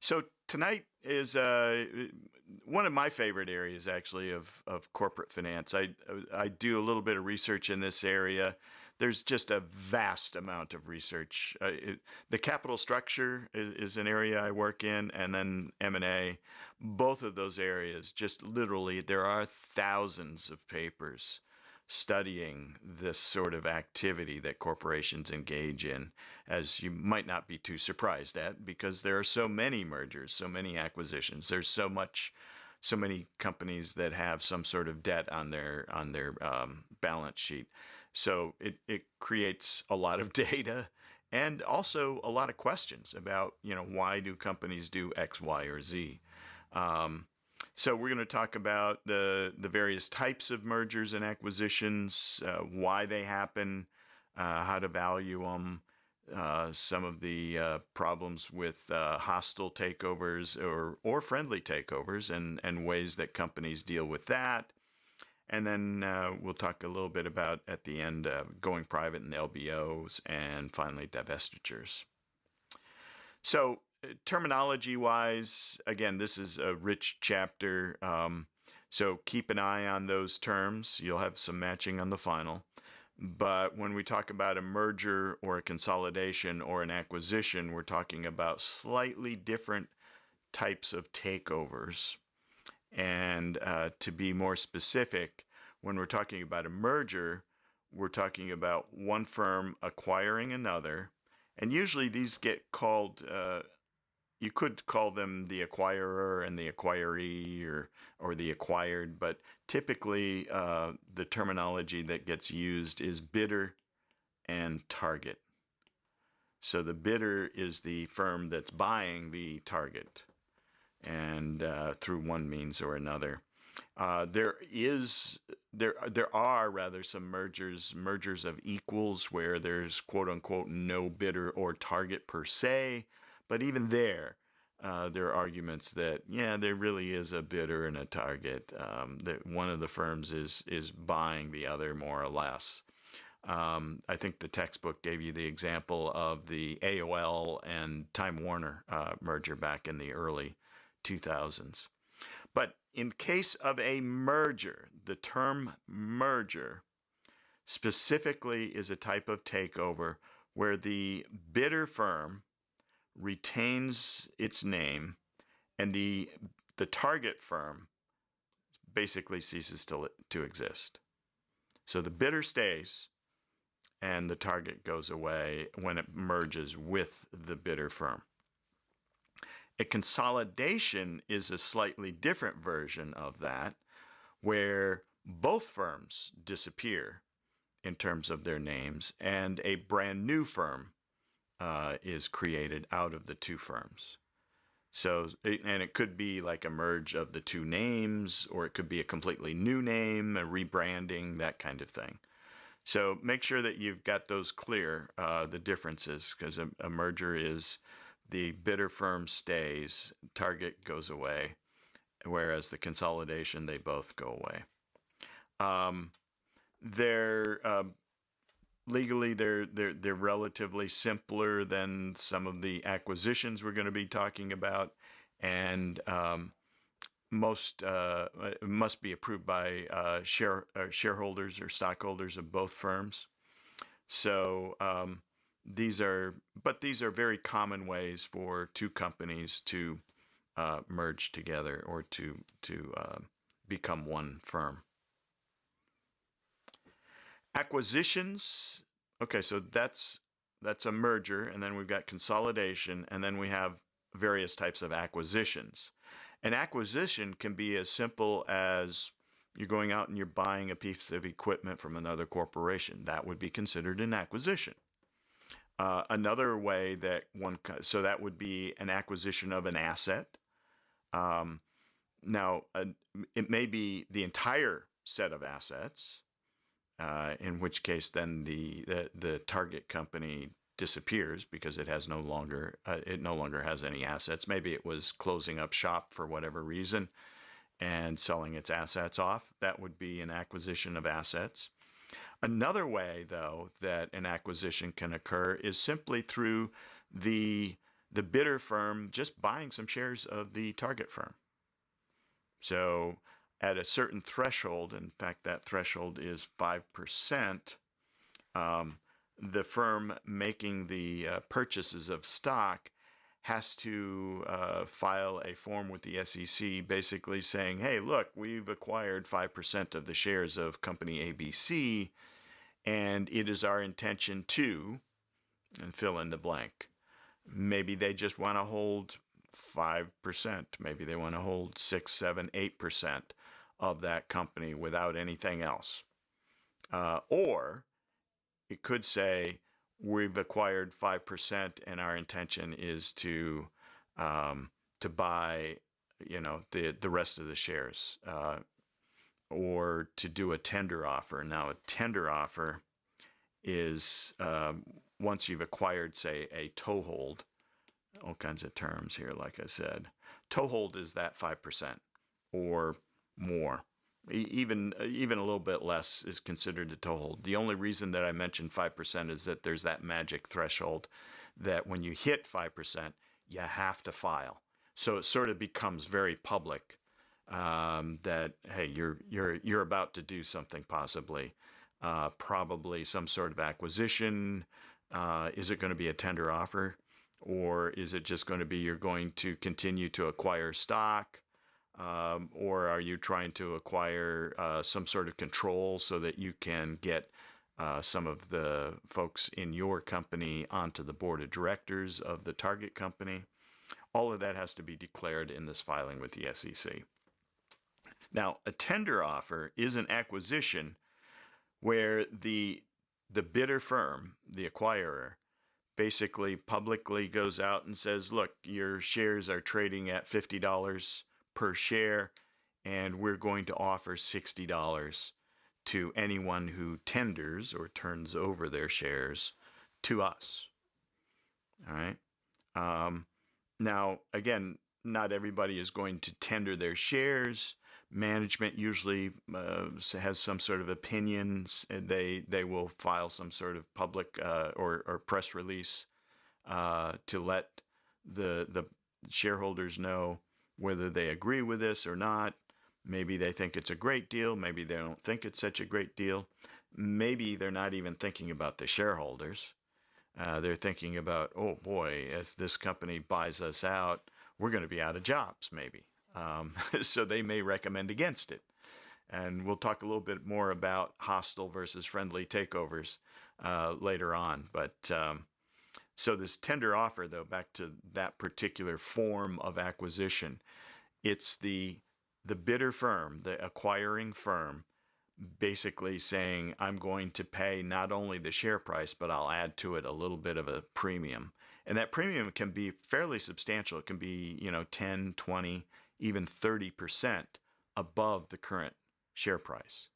So tonight is one of my favorite areas, actually, of corporate finance. I do a little bit of research in this area. There's just a vast amount of research. The capital structure is an area I work in, and then M&A. Both of those areas, just literally, there are thousands of papers studying this sort of activity that corporations engage in, as you might not be too surprised at, because there are so many mergers, so many acquisitions. There's so many companies that have some sort of debt on their balance sheet. So it creates a lot of data and also a lot of questions about, why do companies do X, Y, or Z. So we're going to talk about the various types of mergers and acquisitions, why they happen, how to value them, some of the problems with hostile takeovers or friendly takeovers, and ways that companies deal with that. And then we'll talk a little bit about, at the end, going private and LBOs, and finally divestitures. So terminology wise, again, this is a rich chapter. So keep an eye on those terms. You'll have some matching on the final. But when we talk about a merger or a consolidation or an acquisition, we're talking about slightly different types of takeovers. And to be more specific, when we're talking about a merger, we're talking about one firm acquiring another. And usually these get called, you could call them the acquirer and the acquiree, or the acquired, but typically the terminology that gets used is bidder and target. So the bidder is the firm that's buying the target, and through one means or another. There are rather some mergers of equals, where there's quote unquote no bidder or target per se, but even there are arguments that there really is a bidder and a target. That one of the firms is buying the other, more or less. I think the textbook gave you the example of the AOL and Time Warner merger back in the early 2000s. But in case of a merger, the term merger specifically is a type of takeover where the bidder firm retains its name, and the target firm basically ceases to exist. So the bidder stays, and the target goes away when it merges with the bidder firm. A consolidation is a slightly different version of that, where both firms disappear in terms of their names, and a brand new firm is created out of the two firms. So, and it could be like a merge of the two names, or it could be a completely new name, a rebranding, that kind of thing. So make sure that you've got those clear, the differences, because a merger is the bidder firm stays, target goes away, whereas the consolidation, they both go away. Legally, they're relatively simpler than some of the acquisitions we're going to be talking about, and most must be approved by shareholders or stockholders of both firms. So these are very common ways for two companies to merge together, or to become one firm. Acquisitions. Okay, so that's a merger, and then we've got consolidation, and then we have various types of acquisitions. An acquisition can be as simple as you're going out and you're buying a piece of equipment from another corporation. That would be considered an acquisition. Another way that so that would be an acquisition of an asset. Now, it may be the entire set of assets, in which case then the target company disappears because it no longer has any assets. Maybe it was closing up shop for whatever reason and selling its assets off. That would be an acquisition of assets. Another way, though, that an acquisition can occur is simply through the the bidder firm just buying some shares of the target firm. So at a certain threshold, in fact, that threshold is 5%, the firm making the purchases of stock has to file a form with the SEC basically saying, hey, look, we've acquired 5% of the shares of company ABC, and it is our intention to, and fill in the blank. Maybe they just want to hold 5%. Maybe they want to hold 6, 7, 8% of that company without anything else. Or it could say, we've acquired 5% and our intention is to buy, the rest of the shares, or to do a tender offer. Now, a tender offer is once you've acquired, say, a toehold, all kinds of terms here, like I said. Toehold is that 5% or more. Even a little bit less is considered a toehold. The only reason that I mentioned 5% is that there's that magic threshold that when you hit 5%, you have to file. So it sort of becomes very public that, hey, you're about to do something possibly, probably some sort of acquisition. Is it going to be a tender offer, or is it just going to be you're going to continue to acquire stock? Or are you trying to acquire some sort of control so that you can get some of the folks in your company onto the board of directors of the target company? All of that has to be declared in this filing with the SEC. Now, a tender offer is an acquisition where the bidder firm, the acquirer, basically publicly goes out and says, look, your shares are trading at $50 per share, and we're going to offer $60 to anyone who tenders or turns over their shares to us. All right. Now, again, not everybody is going to tender their shares. Management usually has some sort of opinions, and they will file some sort of public or press release to let the shareholders know whether they agree with this or not. Maybe they think it's a great deal. Maybe they don't think it's such a great deal. Maybe they're not even thinking about the shareholders. They're thinking about, oh boy, as this company buys us out, we're going to be out of jobs, maybe. So they may recommend against it. And we'll talk a little bit more about hostile versus friendly takeovers later on. But so this tender offer, though, back to that particular form of acquisition, it's the bidder firm, the acquiring firm, basically saying, I'm going to pay not only the share price, but I'll add to it a little bit of a premium. And that premium can be fairly substantial. It can be, 10, 20, even 30% above the current share price.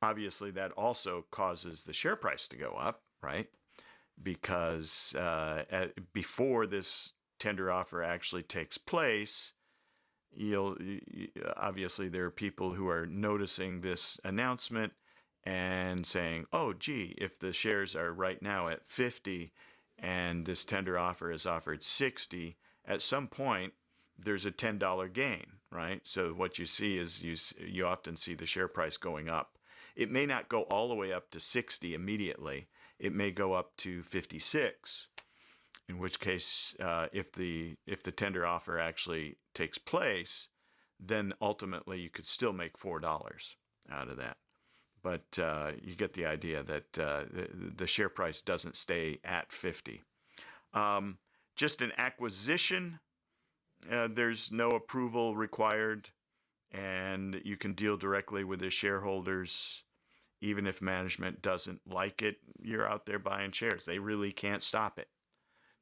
Obviously, that also causes the share price to go up, right? Because before this tender offer actually takes place, obviously there are people who are noticing this announcement and saying, oh, gee, if the shares are right now at 50 and this tender offer is offered 60, at some point there's a $10 gain, right? So what you see is you often see the share price going up. It may not go all the way up to 60 immediately. It may go up to 56, in which case, if the tender offer actually takes place, then ultimately you could still make $4 out of that. But you get the idea that the share price doesn't stay at 50. Just an acquisition, there's no approval required, and you can deal directly with the shareholders. Even if management doesn't like it, you're out there buying shares. They really can't stop it.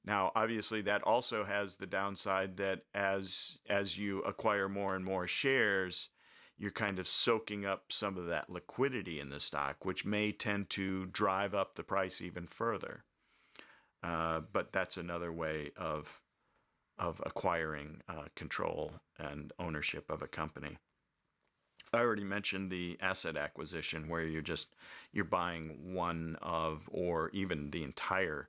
Now, obviously, that also has the downside that as you acquire more and more shares, you're kind of soaking up some of that liquidity in the stock, which may tend to drive up the price even further. But that's another way of acquiring control and ownership of a company. I already mentioned the asset acquisition, where you're buying one of, or even the entire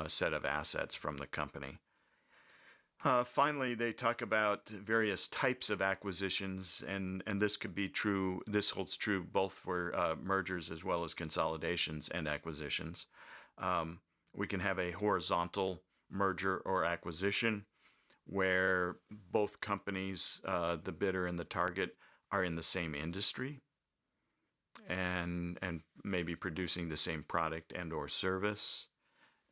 set of assets from the company. Finally, they talk about various types of acquisitions, and this could be true. This holds true both for mergers as well as consolidations and acquisitions. We can have a horizontal merger or acquisition where both companies, the bidder and the target, are in the same industry and maybe producing the same product and or service.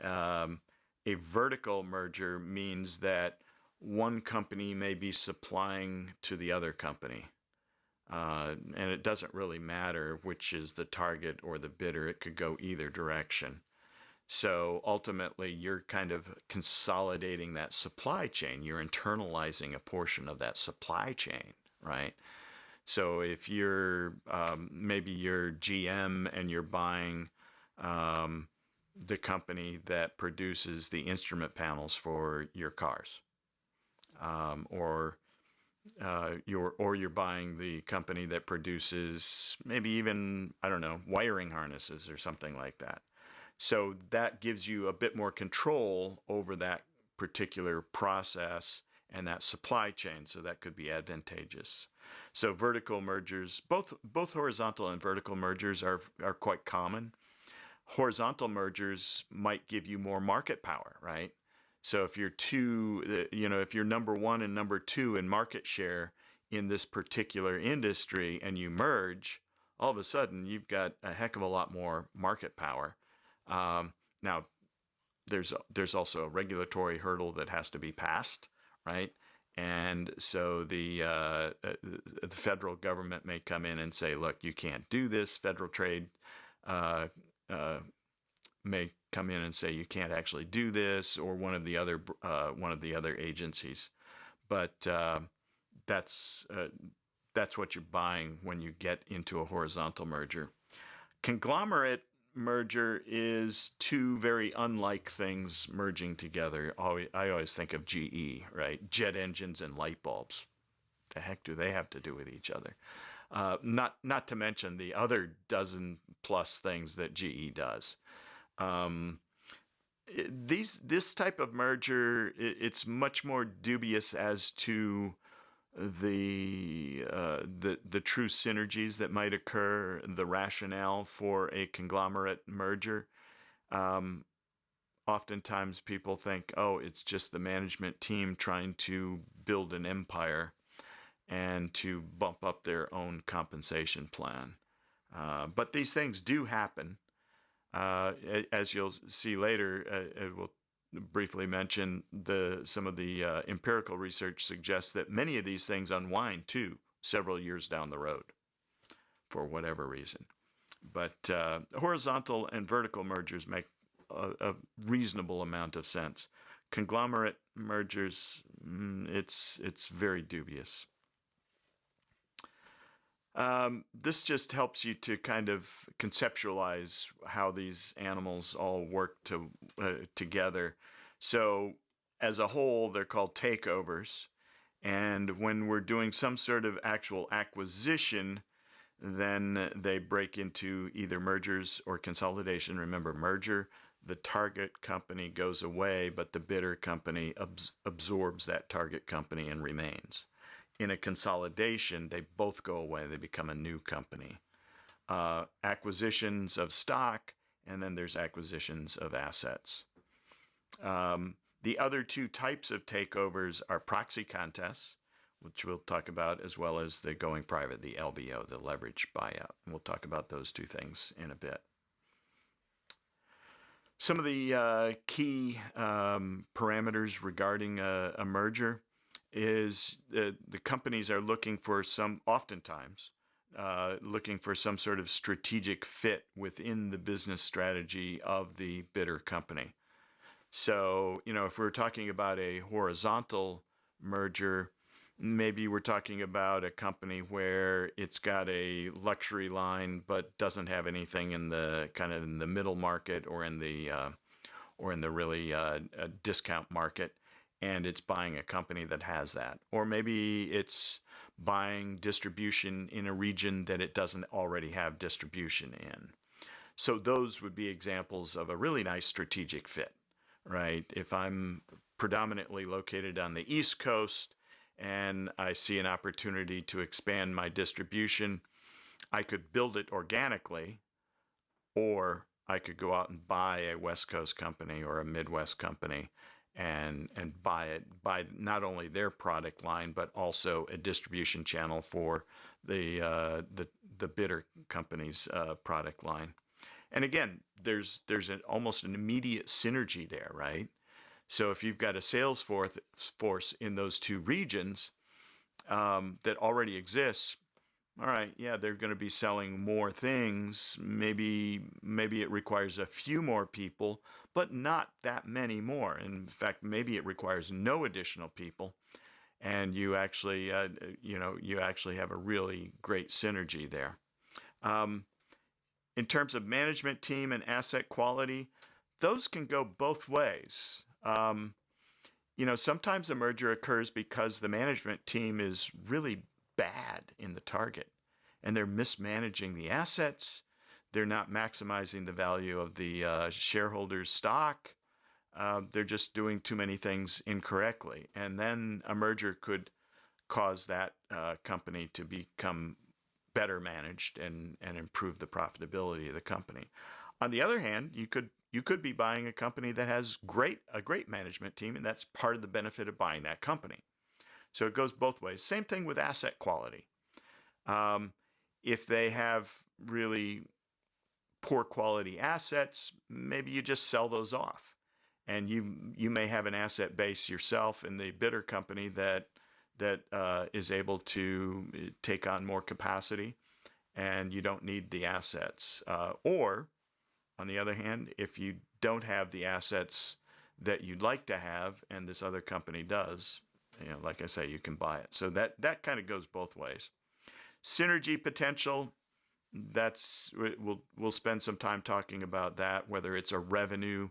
A vertical merger means that one company may be supplying to the other company. And it doesn't really matter which is the target or the bidder. It could go either direction. So ultimately, you're kind of consolidating that supply chain. You're internalizing a portion of that supply chain, right? So if you're maybe you're GM and you're buying the company that produces the instrument panels for your cars, or you're buying the company that produces maybe even, I don't know, wiring harnesses or something like that. So that gives you a bit more control over that particular process and that supply chain. So that could be advantageous. So vertical mergers, both horizontal and vertical mergers are quite common. Horizontal mergers might give you more market power, right? So if you're if you're number one and number two in market share in this particular industry and you merge, all of a sudden you've got a heck of a lot more market power. Now, there's also a regulatory hurdle that has to be passed, right? And so the federal government may come in and say, look, you can't do this. Federal trade may come in and say you can't actually do this, or one of the other agencies. But that's what you're buying when you get into a horizontal merger. Conglomerate merger is two very unlike things merging together. I always think of GE, right? Jet engines and light bulbs. The heck do they have to do with each other? Not to mention the other dozen plus things that GE does. This type of merger, it's much more dubious as to the true synergies that might occur, the rationale for a conglomerate merger. Oftentimes people think, oh, it's just the management team trying to build an empire and to bump up their own compensation plan. But these things do happen. As you'll see later, we'll briefly mention some of the empirical research suggests that many of these things unwind too several years down the road for whatever reason. But horizontal and vertical mergers make a reasonable amount of sense. Conglomerate mergers, it's very dubious. This just helps you to kind of conceptualize how these animals all work together. So as a whole, they're called takeovers. And when we're doing some sort of actual acquisition, then they break into either mergers or consolidation. Remember, merger, the target company goes away, but the bidder company absorbs that target company and remains. In a consolidation, they both go away. They become a new company. Acquisitions of stock, and then there's acquisitions of assets. The other two types of takeovers are proxy contests, which we'll talk about, as well as the going private, the LBO, the leverage buyout. And we'll talk about those two things in a bit. Some of the key parameters regarding a merger is the companies are looking for oftentimes looking for some sort of strategic fit within the business strategy of the bidder company. So, if we're talking about a horizontal merger, maybe we're talking about a company where it's got a luxury line but doesn't have anything in the kind of in the middle market or in the really discount market, and it's buying a company that has that. Or maybe it's buying distribution in a region that it doesn't already have distribution in. So those would be examples of a really nice strategic fit. right? If I'm predominantly located on the East Coast and I see an opportunity to expand my distribution, I could build it organically, or I could go out and buy a West Coast company or a Midwest company and buy not only their product line but also a distribution channel for the bidder company's product line. And again, there's almost an immediate synergy there, right? So if you've got a sales force in those two regions that already exists, all right, yeah, they're going to be selling more things. Maybe it requires a few more people, but not that many more. In fact, maybe it requires no additional people, and you actually have a really great synergy there. In terms of management team and asset quality, those can go both ways. Sometimes a merger occurs because the management team is really bad in the target and they're mismanaging the assets. They're not maximizing the value of the shareholders' stock. They're just doing too many things incorrectly. And then a merger could cause that company to become better managed and improve the profitability of the company. On the other hand, you could be buying a company that has a great management team, and that's part of the benefit of buying that company. So it goes both ways. Same thing with asset quality. If they have really poor quality assets, maybe you just sell those off, and you may have an asset base yourself in the bidder company that is able to take on more capacity, and you don't need the assets. Or on the other hand, if you don't have the assets that you'd like to have, and this other company does, like I say, you can buy it. So that kind of goes both ways. Synergy potential, we'll spend some time talking about that, whether it's a revenue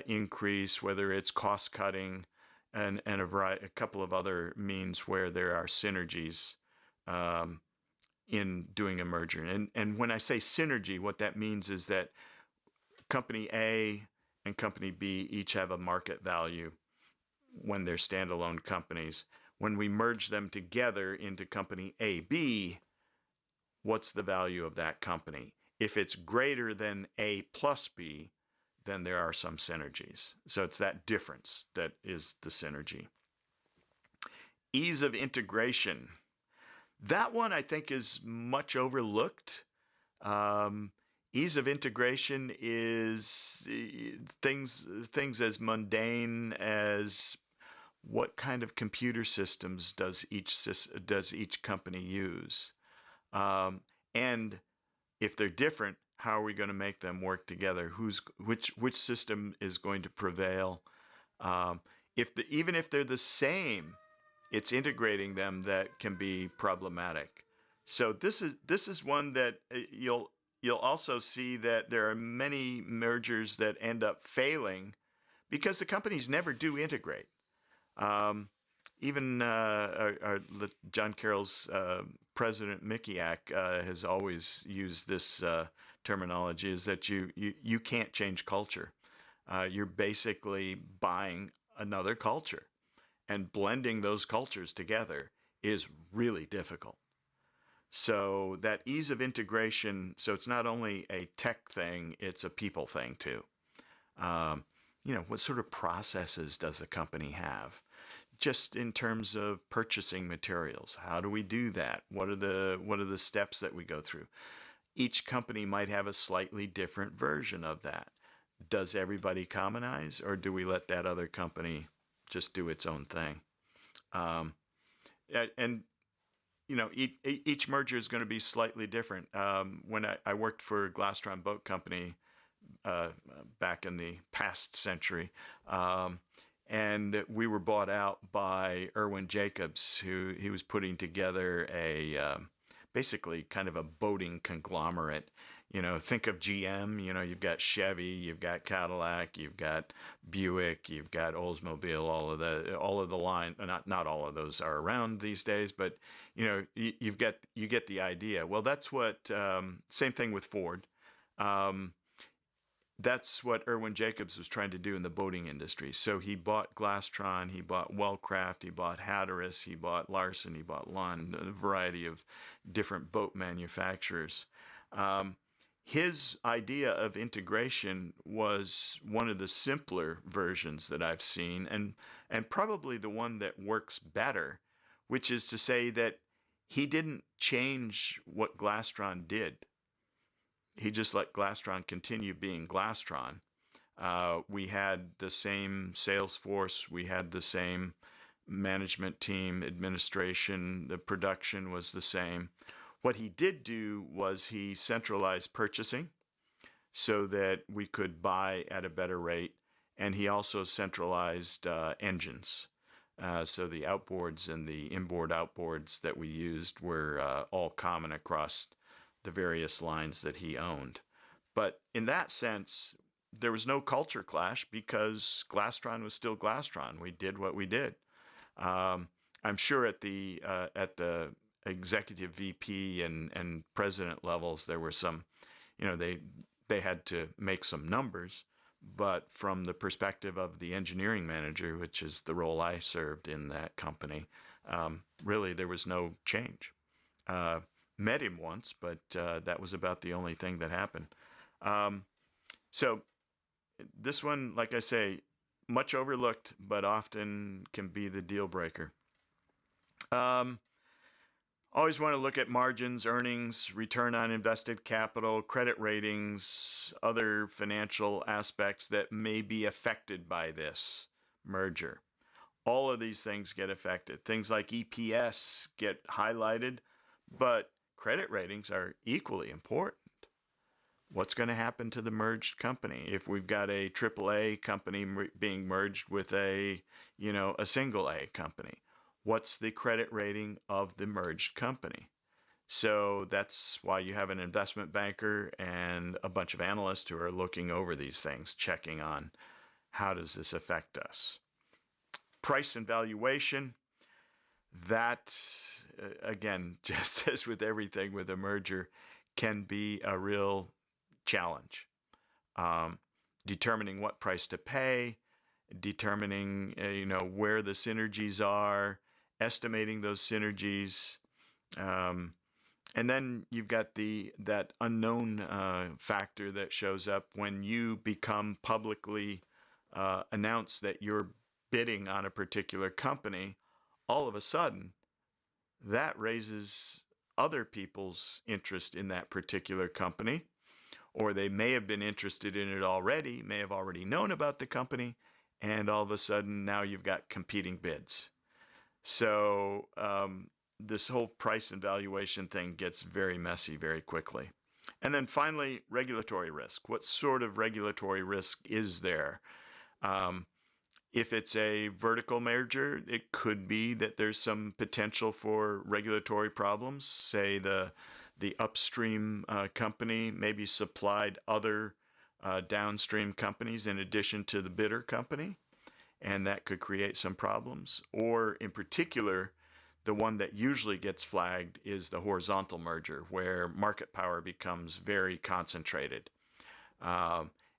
increase, whether it's cost cutting, and a couple of other means where there are synergies in doing a merger. And when I say synergy, what that means is that Company A and Company B each have a market value when they're standalone companies. When we merge them together into Company AB, what's the value of that company? If it's greater than A plus B, then there are some synergies. So it's that difference that is the synergy. Ease of integration. That one I think is much overlooked. Ease of integration is things as mundane as what kind of computer systems does each company use, and if they're different, how are we going to make them work together? Which system is going to prevail? Even if they're the same, it's integrating them that can be problematic. So this is one that you'll also see that there are many mergers that end up failing because the companies never do integrate. Even John Carroll's president Mikiak has always used this terminology, is that you can't change culture. You're basically buying another culture, and blending those cultures together is really difficult. So that ease of integration, so it's not only a tech thing, it's a people thing too. What sort of processes does a company have? Just in terms of purchasing materials, how do we do that? What are the steps that we go through? Each company might have a slightly different version of that. Does everybody commonize, or do we let that other company just do its own thing? Each merger is going to be slightly different. When I worked for Glastron Boat Company back in the past century, and we were bought out by Irwin Jacobs, who he was putting together basically kind of a boating conglomerate. Think of GM. You've got Chevy, you've got Cadillac, you've got Buick, you've got Oldsmobile. All of the line. Not all of those are around these days, but you get the idea. Well, that's what. Same thing with Ford. that's what Irwin Jacobs was trying to do in the boating industry. So he bought Glastron, he bought Wellcraft, he bought Hatteras, he bought Larson, he bought Lund, a variety of different boat manufacturers. Um, his idea of integration was one of the simpler versions that I've seen, and probably the one that works better, which is to say that he didn't change what Glastron did. He just let Glastron continue being Glastron. We had the same sales force, we had the same management team, administration, the production was the same. What he did do was he centralized purchasing so that we could buy at a better rate, and he also centralized engines. So the outboards and the inboard outboards that we used were all common across the various lines that he owned. But in that sense, there was no culture clash because Glastron was still Glastron. We did what we did. I'm sure at the executive VP and president levels, there were some, they had to make some numbers. But from the perspective of the engineering manager, which is the role I served in that company, really there was no change. Met him once, but that was about the only thing that happened. So this one, like I say, much overlooked, but often can be the deal breaker. Always want to look at margins, earnings, return on invested capital, credit ratings, other financial aspects that may be affected by this merger. All of these things get affected. Things like EPS get highlighted, but credit ratings are equally important. What's going to happen to the merged company if we've got a AAA company being merged with a single A company? What's the credit rating of the merged company? So that's why you have an investment banker and a bunch of analysts who are looking over these things, checking on how does this affect us. Price and valuation, that, again, just as with everything with a merger, can be a real challenge. Determining what price to pay, determining where the synergies are, estimating those synergies, and then you've got that unknown factor that shows up when you become publicly announce that you're bidding on a particular company. All of a sudden, that raises other people's interest in that particular company, or they may have been interested in it already, may have already known about the company, and all of a sudden now you've got competing bids. So this whole price and valuation thing gets very messy very quickly. And then finally, regulatory risk. What sort of regulatory risk is there? If it's a vertical merger, it could be that there's some potential for regulatory problems. Say the upstream company maybe supplied other downstream companies in addition to the bidder company, and that could create some problems. Or in particular, the one that usually gets flagged is the horizontal merger, where market power becomes very concentrated.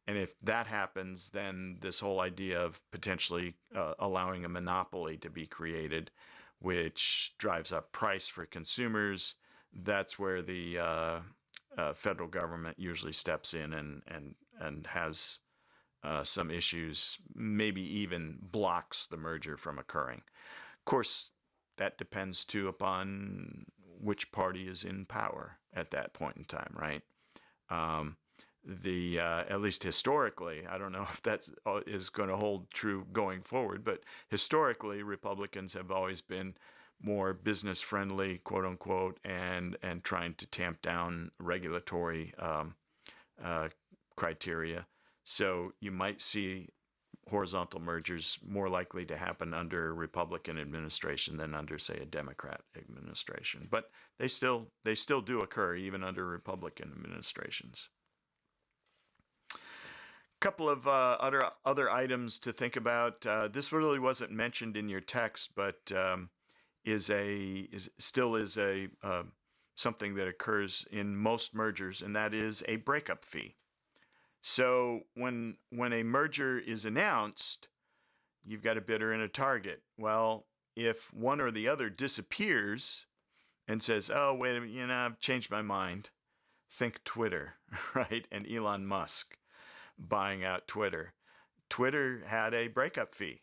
And if that happens, then this whole idea of potentially allowing a monopoly to be created, which drives up price for consumers, that's where the federal government usually steps in and has some issues, maybe even blocks the merger from occurring. Of course, that depends too upon which party is in power at that point in time, right? At least historically, I don't know if that is going to hold true going forward, but historically, Republicans have always been more business friendly, quote unquote, and trying to tamp down regulatory criteria. So you might see horizontal mergers more likely to happen under a Republican administration than under, say, a Democrat administration. But they still do occur even under Republican administrations. Couple of other items to think about. This really wasn't mentioned in your text, but is something that occurs in most mergers, and that is a breakup fee. So when a merger is announced, you've got a bidder and a target. Well, if one or the other disappears and says, "Oh, wait a minute, I've changed my mind," think Twitter, right? And Elon Musk buying out Twitter. Twitter had a breakup fee.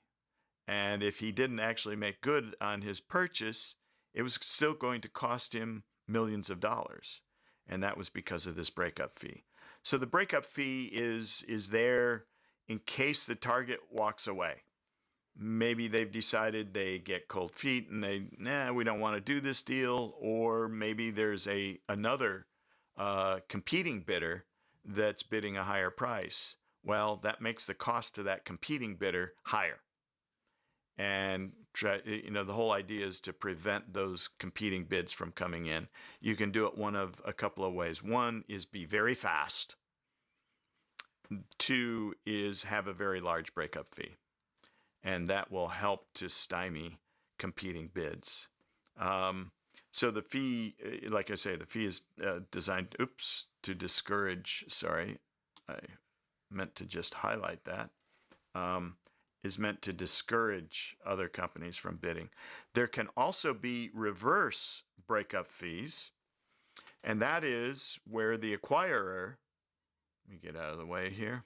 And if he didn't actually make good on his purchase, it was still going to cost him millions of dollars. And that was because of this breakup fee. So the breakup fee is there in case the target walks away. Maybe they've decided they get cold feet and we don't want to do this deal. Or maybe there's another competing bidder that's bidding a higher price. Well, that makes the cost to that competing bidder higher. And the whole idea is to prevent those competing bids from coming in. You can do it one of a couple of ways. One is be very fast. Two is have a very large breakup fee. And that will help to stymie competing bids. So the fee, like I say, the fee is designed, to discourage, sorry, I meant to just highlight that, is meant to discourage other companies from bidding. There can also be reverse breakup fees, and that is where the acquirer, let me get out of the way here,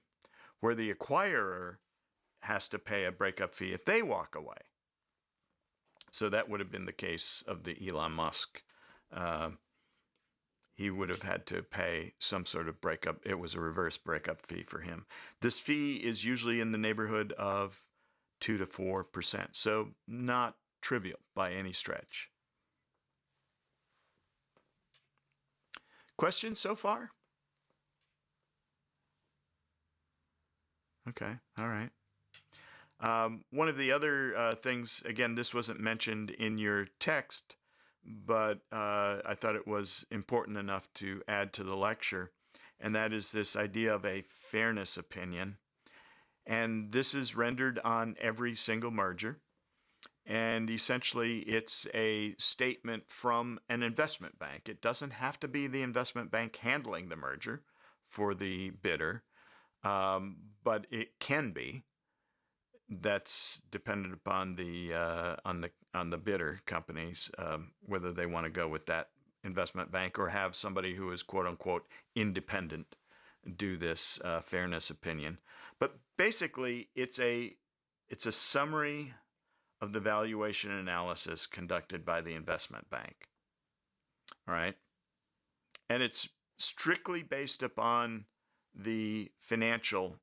where the acquirer has to pay a breakup fee if they walk away. So that would have been the case of the Elon Musk. He would have had to pay some sort of breakup. It was a reverse breakup fee for him. This fee is usually in the neighborhood of 2 to 4%. So not trivial by any stretch. Questions so far? Okay, all right. One of the other things, again, this wasn't mentioned in your text, but I thought it was important enough to add to the lecture, and that is this idea of a fairness opinion. And this is rendered on every single merger. And essentially, it's a statement from an investment bank. It doesn't have to be the investment bank handling the merger for the bidder, but it can be. That's dependent upon the bidder companies, whether they want to go with that investment bank or have somebody who is quote unquote independent do this fairness opinion. But basically, it's a summary of the valuation analysis conducted by the investment bank. All right, and it's strictly based upon the financial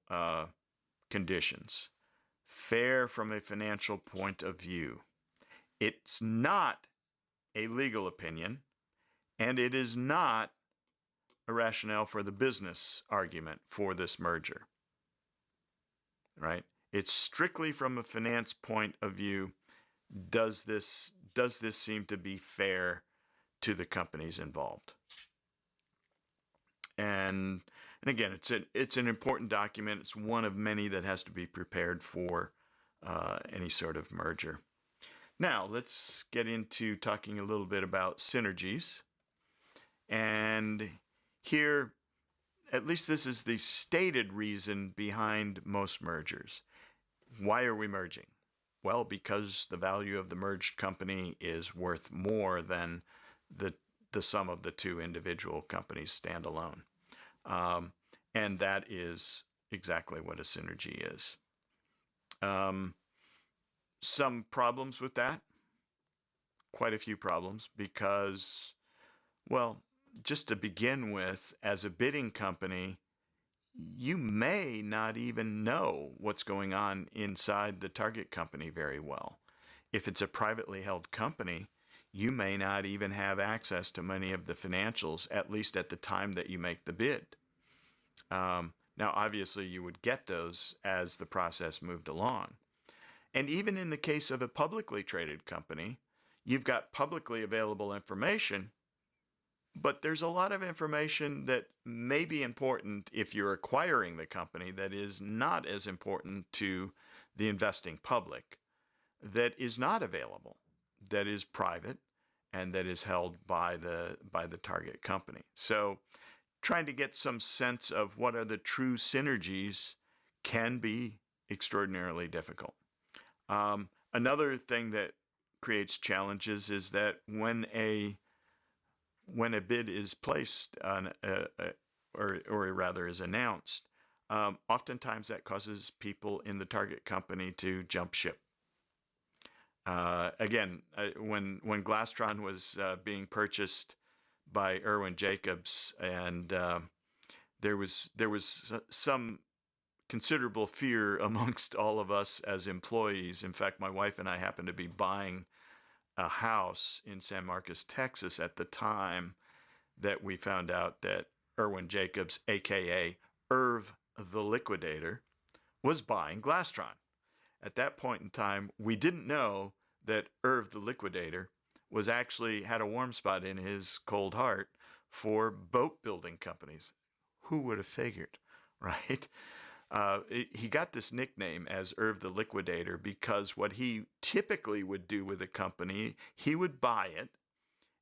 conditions. Fair from a financial point of view. It's not a legal opinion, and it is not a rationale for the business argument for this merger. Right? It's strictly from a finance point of view. Does this seem to be fair to the companies involved? And again, it's an important document. It's one of many that has to be prepared for any sort of merger. Now, let's get into talking a little bit about synergies. And here, at least this is the stated reason behind most mergers. Why are we merging? Well, because the value of the merged company is worth more than the sum of the two individual companies standalone. And that is exactly what a synergy is. Some problems with that, quite a few problems, because, well, just to begin with, as a bidding company, you may not even know what's going on inside the target company very well. If it's a privately held company, you may not even have access to many of the financials, at least at the time that you make the bid. Now, obviously, you would get those as the process moved along. And even in the case of a publicly traded company, you've got publicly available information, but there's a lot of information that may be important if you're acquiring the company that is not as important to the investing public, that is not available, that is private, and that is held by the target company. So trying to get some sense of what are the true synergies can be extraordinarily difficult. Another thing that creates challenges is that when a bid is placed on or rather is announced, oftentimes that causes people in the target company to jump ship. Again, when Glastron was being purchased by Irwin Jacobs, and there was some considerable fear amongst all of us as employees. In fact, my wife and I happened to be buying a house in San Marcos, Texas at the time that we found out that Irwin Jacobs, aka Irv the Liquidator, was buying Glastron. At that point in time, we didn't know that Irv the Liquidator was actually had a warm spot in his cold heart for boat building companies. Who would have figured, right? He got this nickname as Irv the Liquidator because what he typically would do with a company, he would buy it,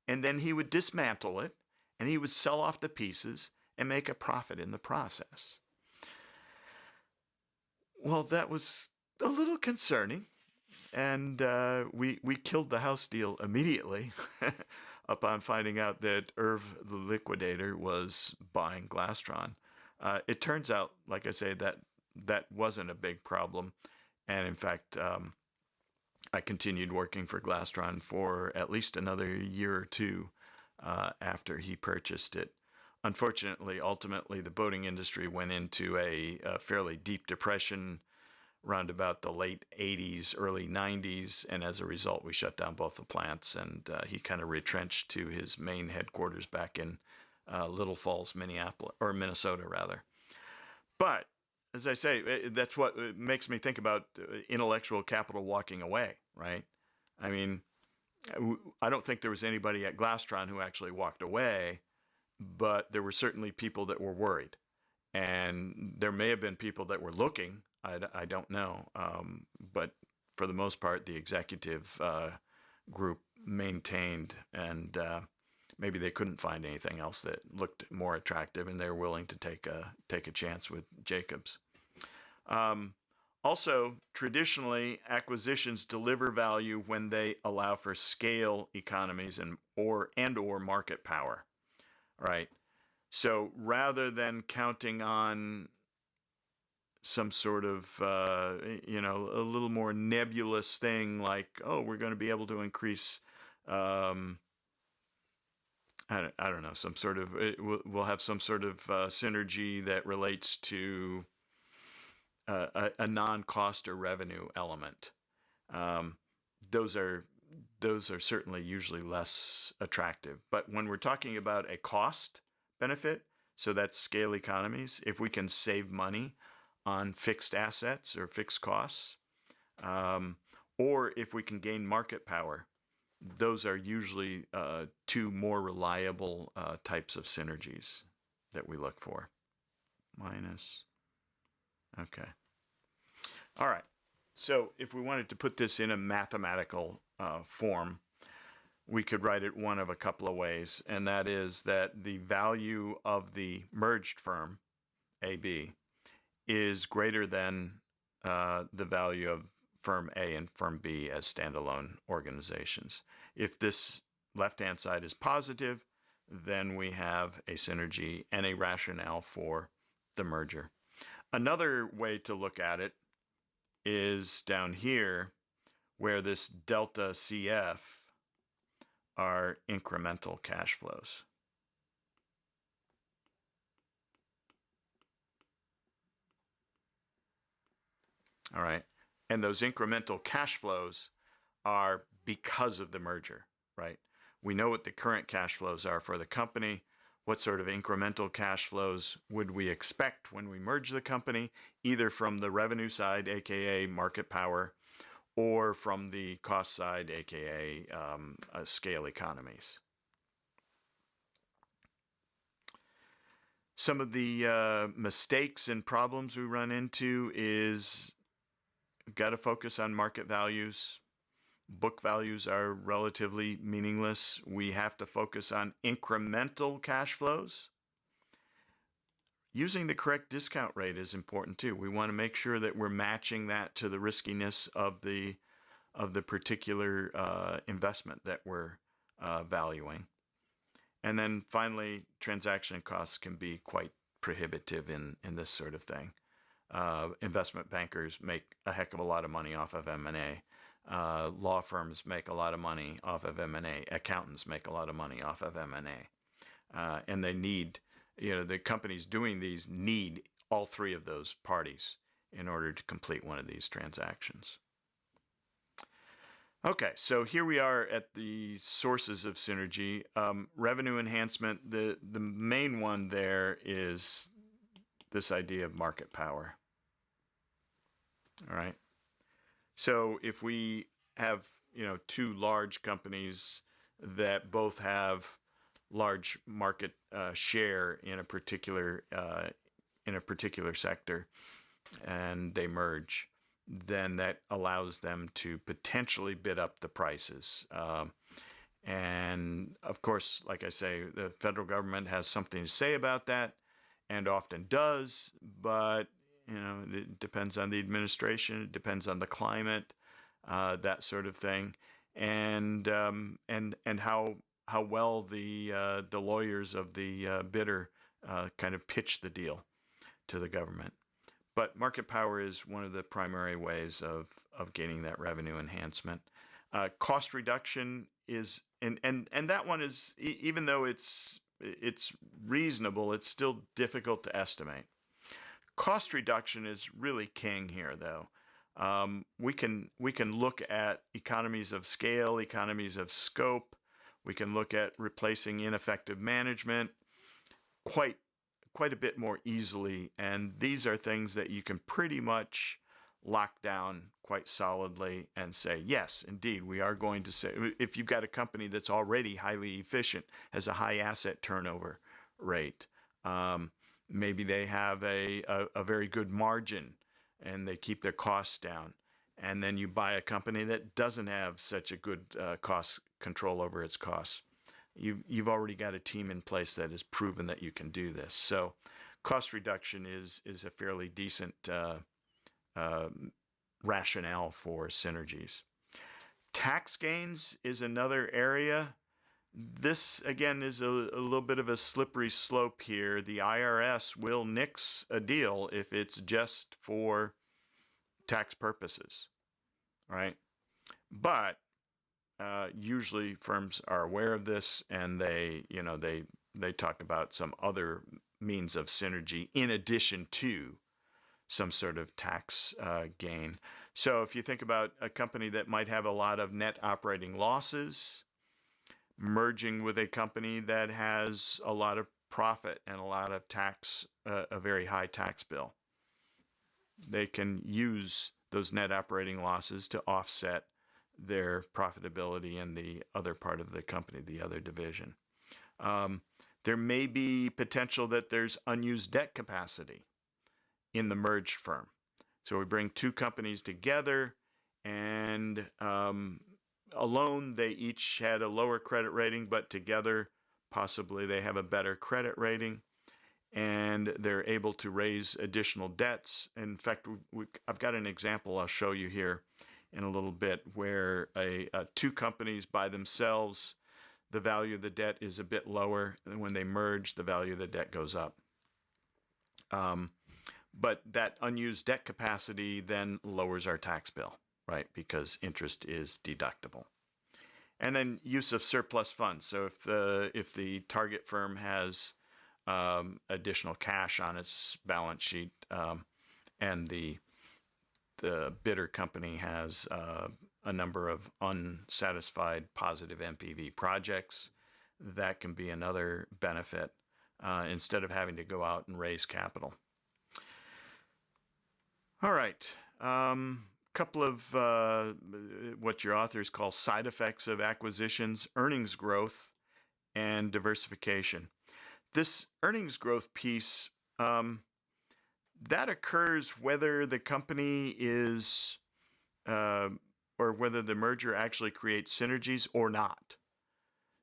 and then he would dismantle it, and he would sell off the pieces and make a profit in the process. Well, that was a little concerning, and we killed the house deal immediately upon finding out that Irv the Liquidator was buying Glastron. It turns out, like I say, that wasn't a big problem, and in fact, I continued working for Glastron for at least another year or two after he purchased it. Unfortunately, ultimately, the boating industry went into a fairly deep depression around about the late 80s, early 90s, and as a result, we shut down both the plants, and he kind of retrenched to his main headquarters back in Little Falls, Minnesota, rather. But as I say, that's what makes me think about intellectual capital walking away, right? I mean, I don't think there was anybody at Glastron who actually walked away, but there were certainly people that were worried. And there may have been people that were looking, I don't know. But for the most part, the executive group maintained, and maybe they couldn't find anything else that looked more attractive, and they were willing to take a chance with Jacobs. Also, traditionally, acquisitions deliver value when they allow for scale economies and or market power, right? So rather than counting on some sort of, a little more nebulous thing like, oh, we're going to be able to increase, I don't know, some sort of, we'll have some sort of synergy that relates to a non-cost or revenue element. Those are certainly usually less attractive. But when we're talking about a cost benefit, so that's scale economies, if we can save money on fixed assets or fixed costs, or if we can gain market power, those are usually two more reliable types of synergies that we look for. Minus. Okay. All right. So if we wanted to put this in a mathematical form, we could write it one of a couple of ways, and that is that the value of the merged firm, AB, is greater than the value of firm A and firm B as standalone organizations. If this left-hand side is positive, then we have a synergy and a rationale for the merger. Another way to look at it is down here, where this delta CF are incremental cash flows. All right. And those incremental cash flows are because of the merger, right? We know what the current cash flows are for the company. What sort of incremental cash flows would we expect when we merge the company, either from the revenue side, aka market power, or from the cost side, aka scale economies. Some of the mistakes and problems we run into is got to focus on market values. Book values are relatively meaningless. We have to focus on incremental cash flows. using the correct discount rate is important too. We want to make sure that we're matching that to the riskiness of the particular investment that we're valuing. And then finally, transaction costs can be quite prohibitive in this sort of thing. Investment bankers make a heck of a lot of money off of M&A. Law firms make a lot of money off of M&A. Accountants make a lot of money off of M&A. And they need, the companies doing these need all three of those parties in order to complete one of these transactions. Okay, so here we are at the sources of synergy. Revenue enhancement, the main one there is this idea of market power. All right. So if we have, two large companies that both have large market share in a particular sector, and they merge, then that allows them to potentially bid up the prices. And of course, like I say, the federal government has something to say about that, and often does, but it depends on the administration, it depends on the climate, that sort of thing, and how well the lawyers of the bidder kind of pitch the deal to the government. But market power is one of the primary ways of gaining that revenue enhancement. Cost reduction is, and that one is, even though it's reasonable, it's still difficult to estimate. Cost reduction is really king here, though. We can look at economies of scale, economies of scope. We can look at replacing ineffective management quite a bit more easily, and these are things that you can pretty much lock down quite solidly and say, yes, indeed, we are going to say, if you've got a company that's already highly efficient, has a high asset turnover rate, maybe they have a very good margin and they keep their costs down, and then you buy a company that doesn't have such a good cost control over its costs. You've already got a team in place that has proven that you can do this. So cost reduction is a fairly decent rationale for synergies. Tax gains is another area. This, again, is a little bit of a slippery slope here. The IRS will nix a deal if it's just for tax purposes, right? But usually firms are aware of this, and they talk about some other means of synergy in addition to some sort of tax gain. So if you think about a company that might have a lot of net operating losses, merging with a company that has a lot of profit and a lot of tax, a very high tax bill, they can use those net operating losses to offset their profitability in the other part of the company, the other division. There may be potential that there's unused debt capacity in the merged firm. So we bring two companies together, and alone they each had a lower credit rating, but together possibly they have a better credit rating, and they're able to raise additional debts. In fact, I've got an example I'll show you here in a little bit, where two companies by themselves, the value of the debt is a bit lower, and when they merge, the value of the debt goes up. But that unused debt capacity then lowers our tax bill, right? Because interest is deductible. And then use of surplus funds. So if the target firm has additional cash on its balance sheet, and the bidder company has a number of unsatisfied positive NPV projects, that can be another benefit instead of having to go out and raise capital. All right. Couple of what your authors call side effects of acquisitions: earnings growth and diversification. This earnings growth piece, that occurs whether the company is, or whether the merger actually creates synergies or not.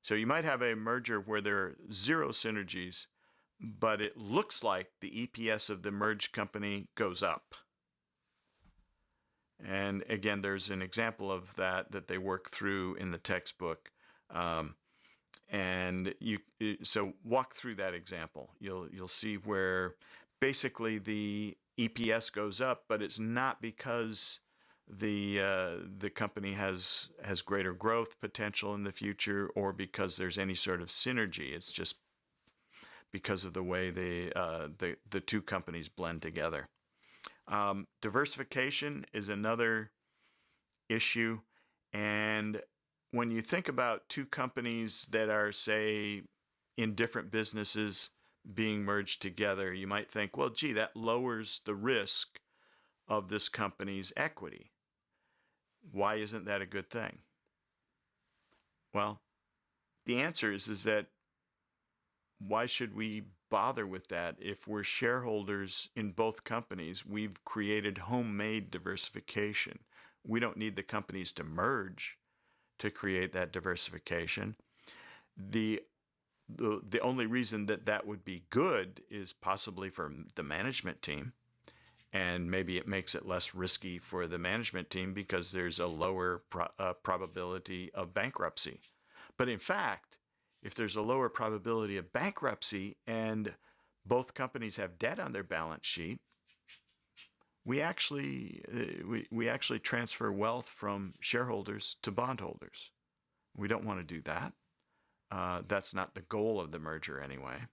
So you might have a merger where there are zero synergies, but it looks like the EPS of the merged company goes up. And again, there's an example of that they work through in the textbook. And so walk through that example. You'll see where basically the EPS goes up, but it's not because the company has greater growth potential in the future or because there's any sort of synergy. It's just because of the way the two companies blend together. Diversification is another issue, and when you think about two companies that are, say, in different businesses being merged together, you might think, well, gee, that lowers the risk of this company's equity. Why isn't that a good thing? Well, the answer is that why should we bother with that if we're shareholders in both companies? We've created homemade diversification. We don't need the companies to merge to create that diversification. The only reason that would be good is possibly for the management team, and maybe it makes it less risky for the management team because there's a lower probability of bankruptcy. But in fact, if there's a lower probability of bankruptcy and both companies have debt on their balance sheet, we actually transfer wealth from shareholders to bondholders. We don't want to do that. That's not the goal of the merger anyway.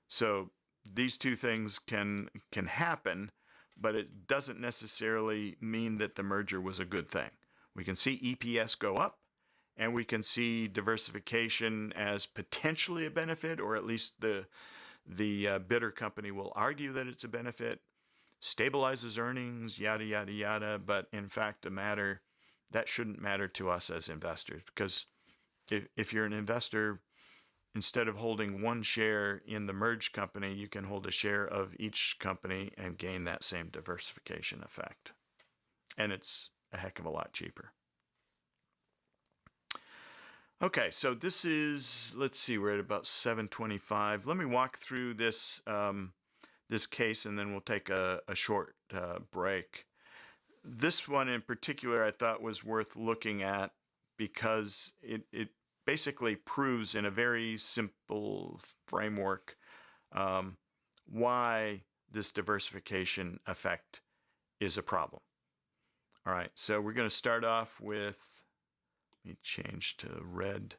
So these two things can happen, but it doesn't necessarily mean that the merger was a good thing. We can see EPS go up, and we can see diversification as potentially a benefit, or at least the bidder company will argue that it's a benefit, stabilizes earnings, yada, yada, yada. But in fact, that shouldn't matter to us as investors, because if you're an investor, instead of holding one share in the merged company, you can hold a share of each company and gain that same diversification effect. And it's a heck of a lot cheaper. Okay, so this is, let's see, we're at about 7:25. Let me walk through this this case, and then we'll take a short break. This one in particular I thought was worth looking at because it basically proves in a very simple framework why this diversification effect is a problem. All right, so we're going to start off with, let me change to red.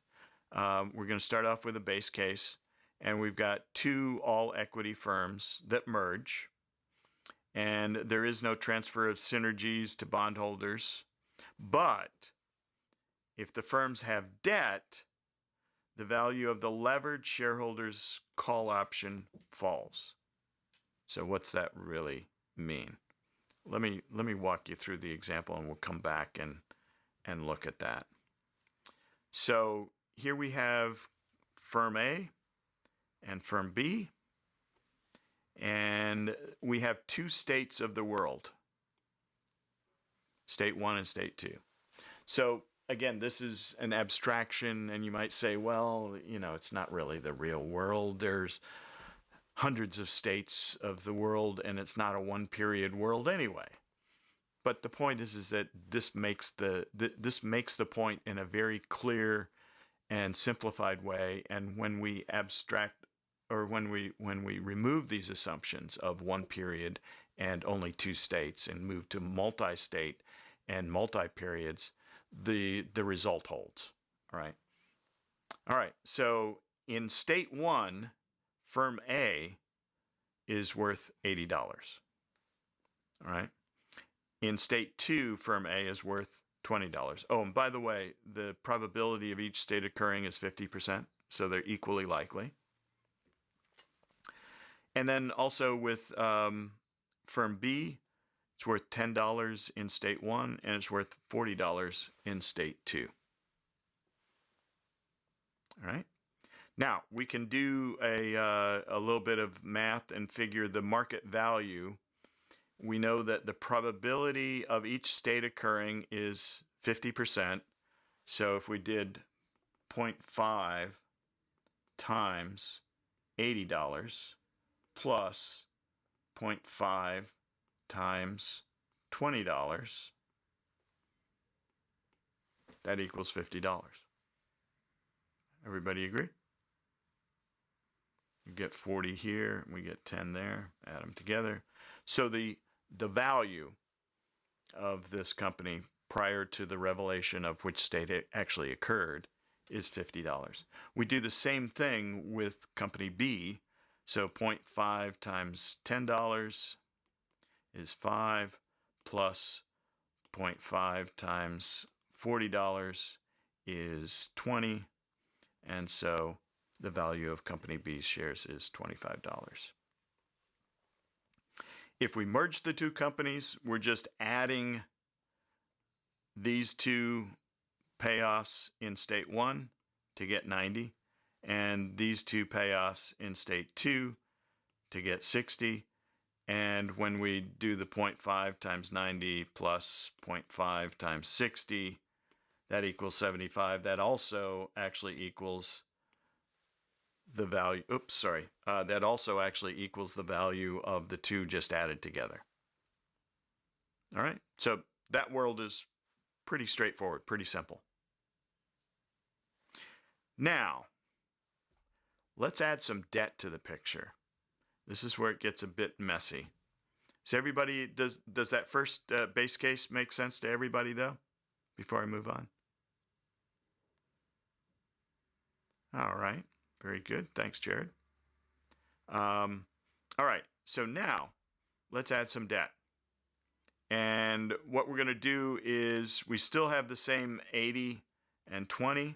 We're going to start off with a base case, and we've got two all-equity firms that merge, and there is no transfer of synergies to bondholders. But if the firms have debt, the value of the levered shareholders' call option falls. So what's that really mean? Let me walk you through the example, and we'll come back and look at that. So here we have firm A and firm B, and we have two states of the world, state 1 and state 2. So again, this is an abstraction, and you might say, well, it's not really the real world. There's hundreds of states of the world, and it's not a one-period world anyway. But the point is that this makes the point in a very clear and simplified way. And when we abstract, or when we remove these assumptions of one period and only two states and move to multi-state and multi-periods, the result holds. All right. So in state 1, firm A is worth $80. All right. In state 2, firm A is worth $20. Oh, and by the way, the probability of each state occurring is 50%, so they're equally likely. And then also with firm B, it's worth $10 in state 1, and it's worth $40 in state 2. All right. Now, we can do a little bit of math and figure the market value. We know that the probability of each state occurring is 50%. So if we did 0.5 times $80 plus 0.5 times $20. That equals $50. Everybody agree? You get 40 here, we get 10 there, add them together. So the value of this company prior to the revelation of which state it actually occurred is $50. We do the same thing with company B. So 0.5 times $10 is 5 plus 0.5 times $40 is 20. And so the value of company B's shares is $25. If we merge the two companies, we're just adding these two payoffs in state 1 to get 90, and these two payoffs in state 2 to get 60. And when we do the 0.5 times 90 plus 0.5 times 60, that equals 75. That also actually equals the value, that also actually equals the value of the two just added together. All right, so that world is pretty straightforward, pretty simple. Now, let's add some debt to the picture. This is where it gets a bit messy. So everybody, does that first base case make sense to everybody though, before I move on? All right, very good. Thanks, Jared. All right, so now let's add some debt. And what we're going to do is we still have the same 80 and 20,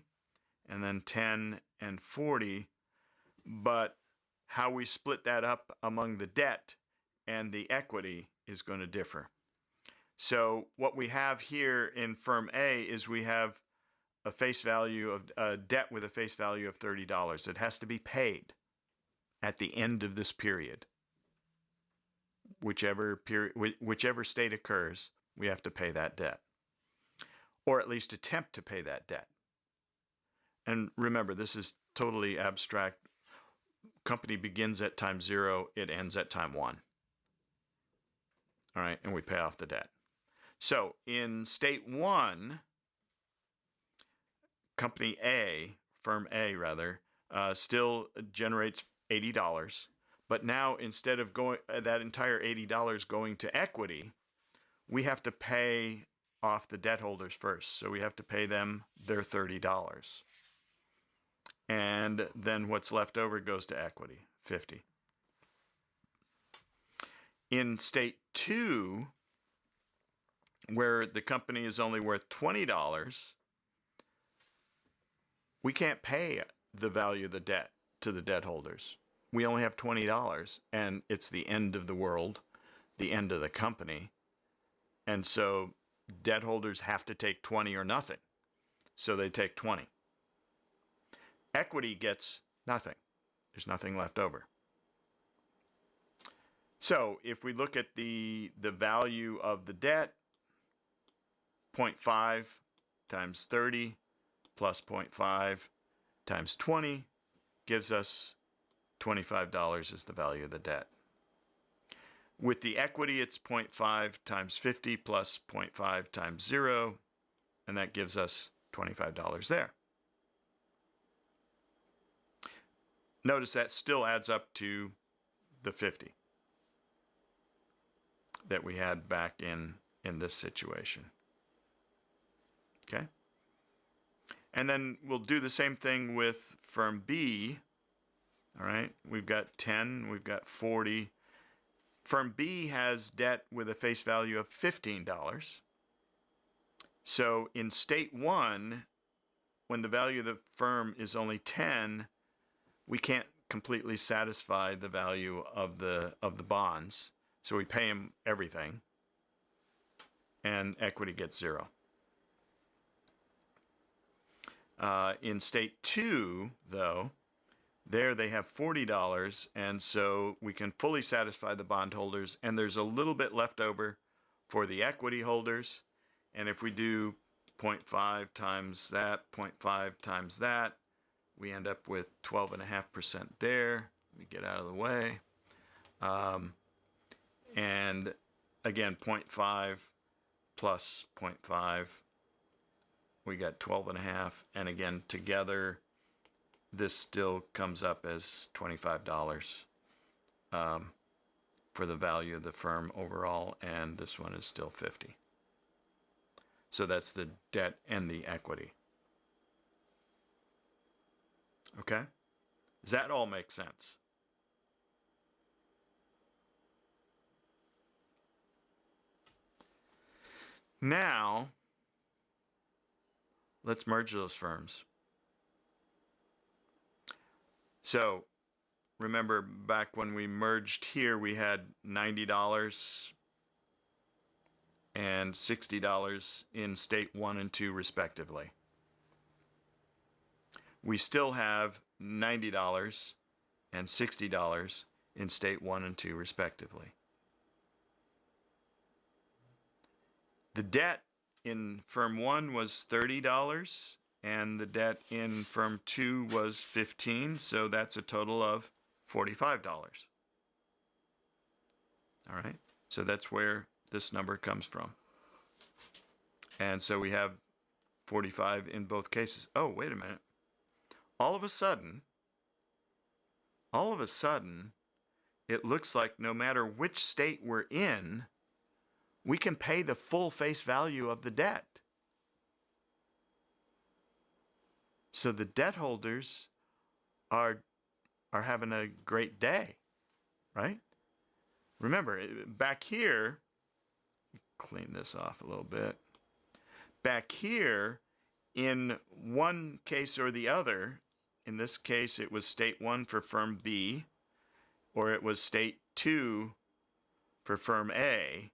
and then 10 and 40, but how we split that up among the debt and the equity is going to differ. So what we have here in firm A is we have a face value of debt with a face value of $30. It has to be paid at the end of this period. Whichever state occurs, we have to pay that debt, or at least attempt to pay that debt. And remember, this is totally abstract. Company begins at time 0, it ends at time 1. All right, and we pay off the debt. So in state 1, company A, firm A rather, still generates $80. But now instead of going that entire $80 going to equity, we have to pay off the debt holders first. So we have to pay them their $30. And then what's left over goes to equity, 50. In state 2, where the company is only worth $20, we can't pay the value of the debt to the debt holders. We only have $20, and it's the end of the world, the end of the company. And so debt holders have to take 20 or nothing. So they take 20. Equity gets nothing. There's nothing left over. So if we look at the value of the debt, 0.5 times 30 plus 0.5 times 20 gives us $25 is the value of the debt. With the equity, it's 0.5 times 50 plus 0.5 times 0, and that gives us $25 there. Notice that still adds up to the 50 that we had back in this situation. Okay? And then we'll do the same thing with firm B. All right, we've got 10, we've got 40. Firm B has debt with a face value of $15. So in state 1, when the value of the firm is only 10, we can't completely satisfy the value of the bonds. So we pay them everything, and equity gets 0. In state 2, though, there they have $40, and so we can fully satisfy the bondholders, and there's a little bit left over for the equity holders. And if we do 0.5 times that, 0.5 times that, we end up with 12.5% there. Let me get out of the way. And again, 0.5 plus 0.5, we got 12.5. And again, together, this still comes up as $25 for the value of the firm overall, and this one is still 50. So that's the debt and the equity. Okay? Does that all make sense? Now, let's merge those firms. So, remember back when we merged here, we had $90 and $60 in state 1 and 2 respectively. We still have $90 and $60 in state 1 and 2 respectively. The debt in firm 1 was $30 and the debt in firm 2 was $15, so that's a total of $45. All right, so that's where this number comes from. And so we have 45 in both cases. Oh, wait a minute. All of a sudden, it looks like no matter which state we're in, we can pay the full face value of the debt. So the debt holders are having a great day, right? Remember, back here, clean this off a little bit. Back here, in one case or the other, in this case it was state 1 for firm B, or it was state 2 for firm A,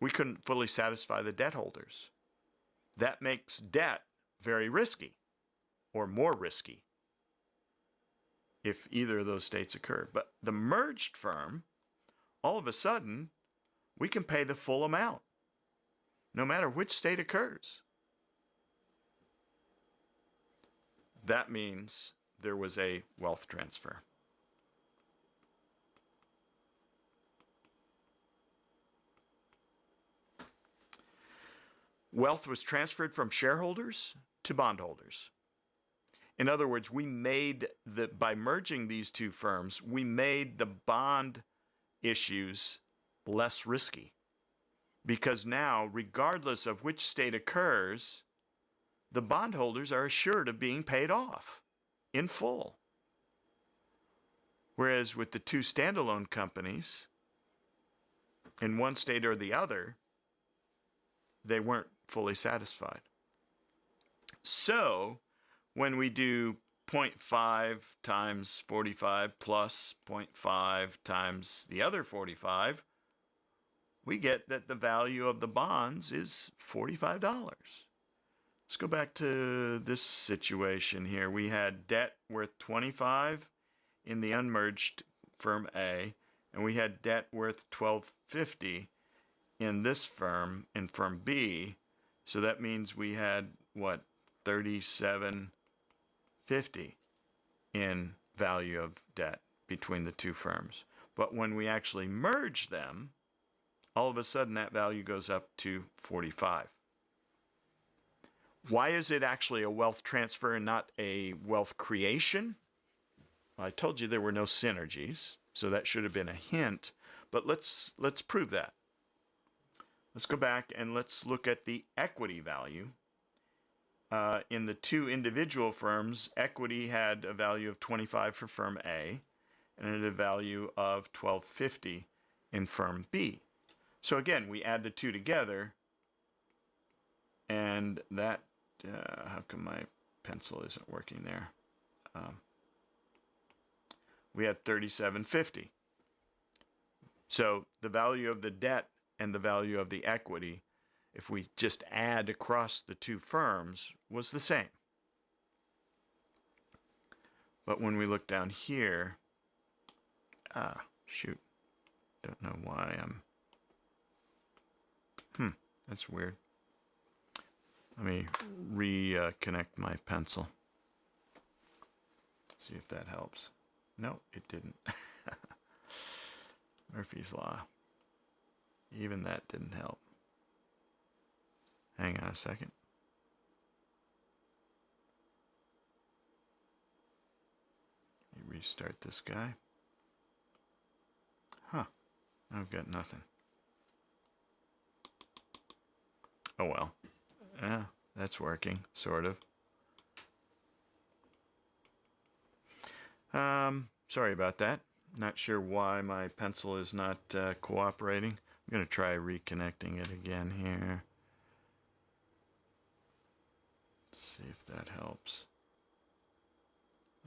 we couldn't fully satisfy the debt holders. That makes debt very risky, or more risky, if either of those states occur. But the merged firm, all of a sudden, we can pay the full amount, no matter which state occurs. That means there was a wealth transfer. Wealth was transferred from shareholders to bondholders. In other words, by merging these two firms, we made the bond issues less risky. Because now, regardless of which state occurs, the bondholders are assured of being paid off in full. Whereas with the two standalone companies, in one state or the other, they weren't fully satisfied. So, when we do 0.5 times 45 plus 0.5 times the other 45, we get that the value of the bonds is $45. Let's go back to this situation here. We had debt worth 25 in the unmerged firm A, and we had debt worth $12.50 in this firm, in firm B. So that means we had, what, $37.50 in value of debt between the two firms. But when we actually merge them, all of a sudden that value goes up to 45. Why is it actually a wealth transfer and not a wealth creation? Well, I told you there were no synergies, so that should have been a hint, but let's prove that. Let's go back and let's look at the equity value. In the two individual firms, equity had a value of 25 for firm A, and it had a value of $12.50 in firm B. So again, we add the two together, and that, how come my pencil isn't working there? We had $37.50. So the value of the debt and the value of the equity, if we just add across the two firms, was the same. But when we look down here, shoot, don't know why that's weird. Let me reconnect my pencil. See if that helps. No, it didn't. Murphy's Law. Even that didn't help. Hang on a second. Let me restart this guy. Huh. I've got nothing. Oh well. Yeah, that's working, sort of. Sorry about that. Not sure why my pencil is not cooperating. I'm going to try reconnecting it again here. Let's see if that helps.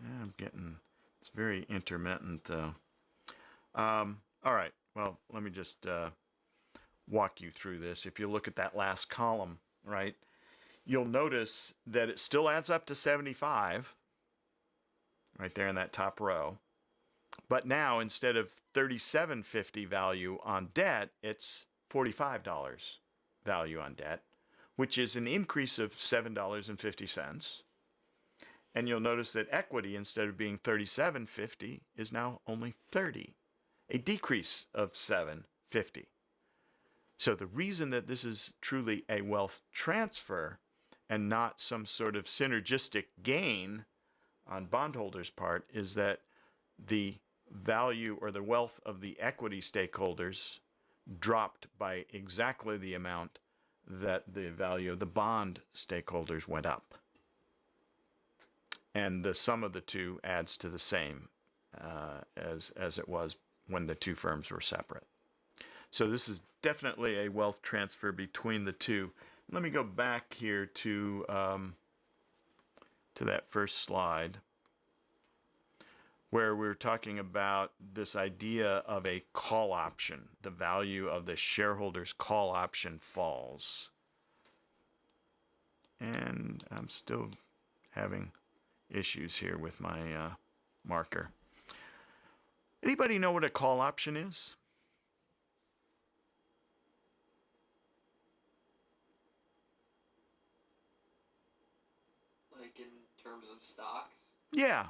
Yeah, I'm getting, it's very intermittent though. All right, well, let me just walk you through this. If you look at that last column, right, you'll notice that it still adds up to 75 right there in that top row. But now instead of $37.50 value on debt, it's $45 value on debt, which is an increase of $7.50. And you'll notice that equity, instead of being $37.50, is now only $30, a decrease of $7.50. So the reason that this is truly a wealth transfer and not some sort of synergistic gain on bondholders' part is that the value or the wealth of the equity stakeholders dropped by exactly the amount that the value of the bond stakeholders went up. And the sum of the two adds to the same as it was when the two firms were separate. So this is definitely a wealth transfer between the two. Let me go back here to that first slide where we're talking about this idea of a call option. The value of the shareholder's call option falls. And I'm still having issues here with my marker. Anybody know what a call option is? Like in terms of stocks? Yeah.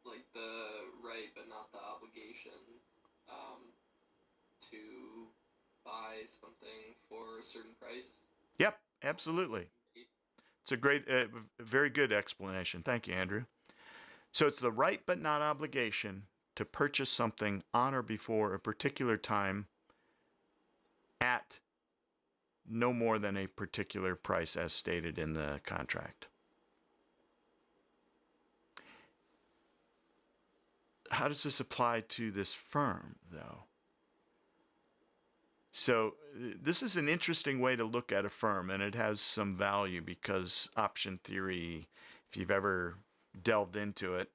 Like the right but not the obligation to buy something for a certain price? Yep, absolutely. It's a great, very good explanation. Thank you, Andrew. So it's the right but not obligation to purchase something on or before a particular time at no more than a particular price as stated in the contract. How does this apply to this firm, though? So this is an interesting way to look at a firm, and it has some value because option theory, if you've ever delved into it,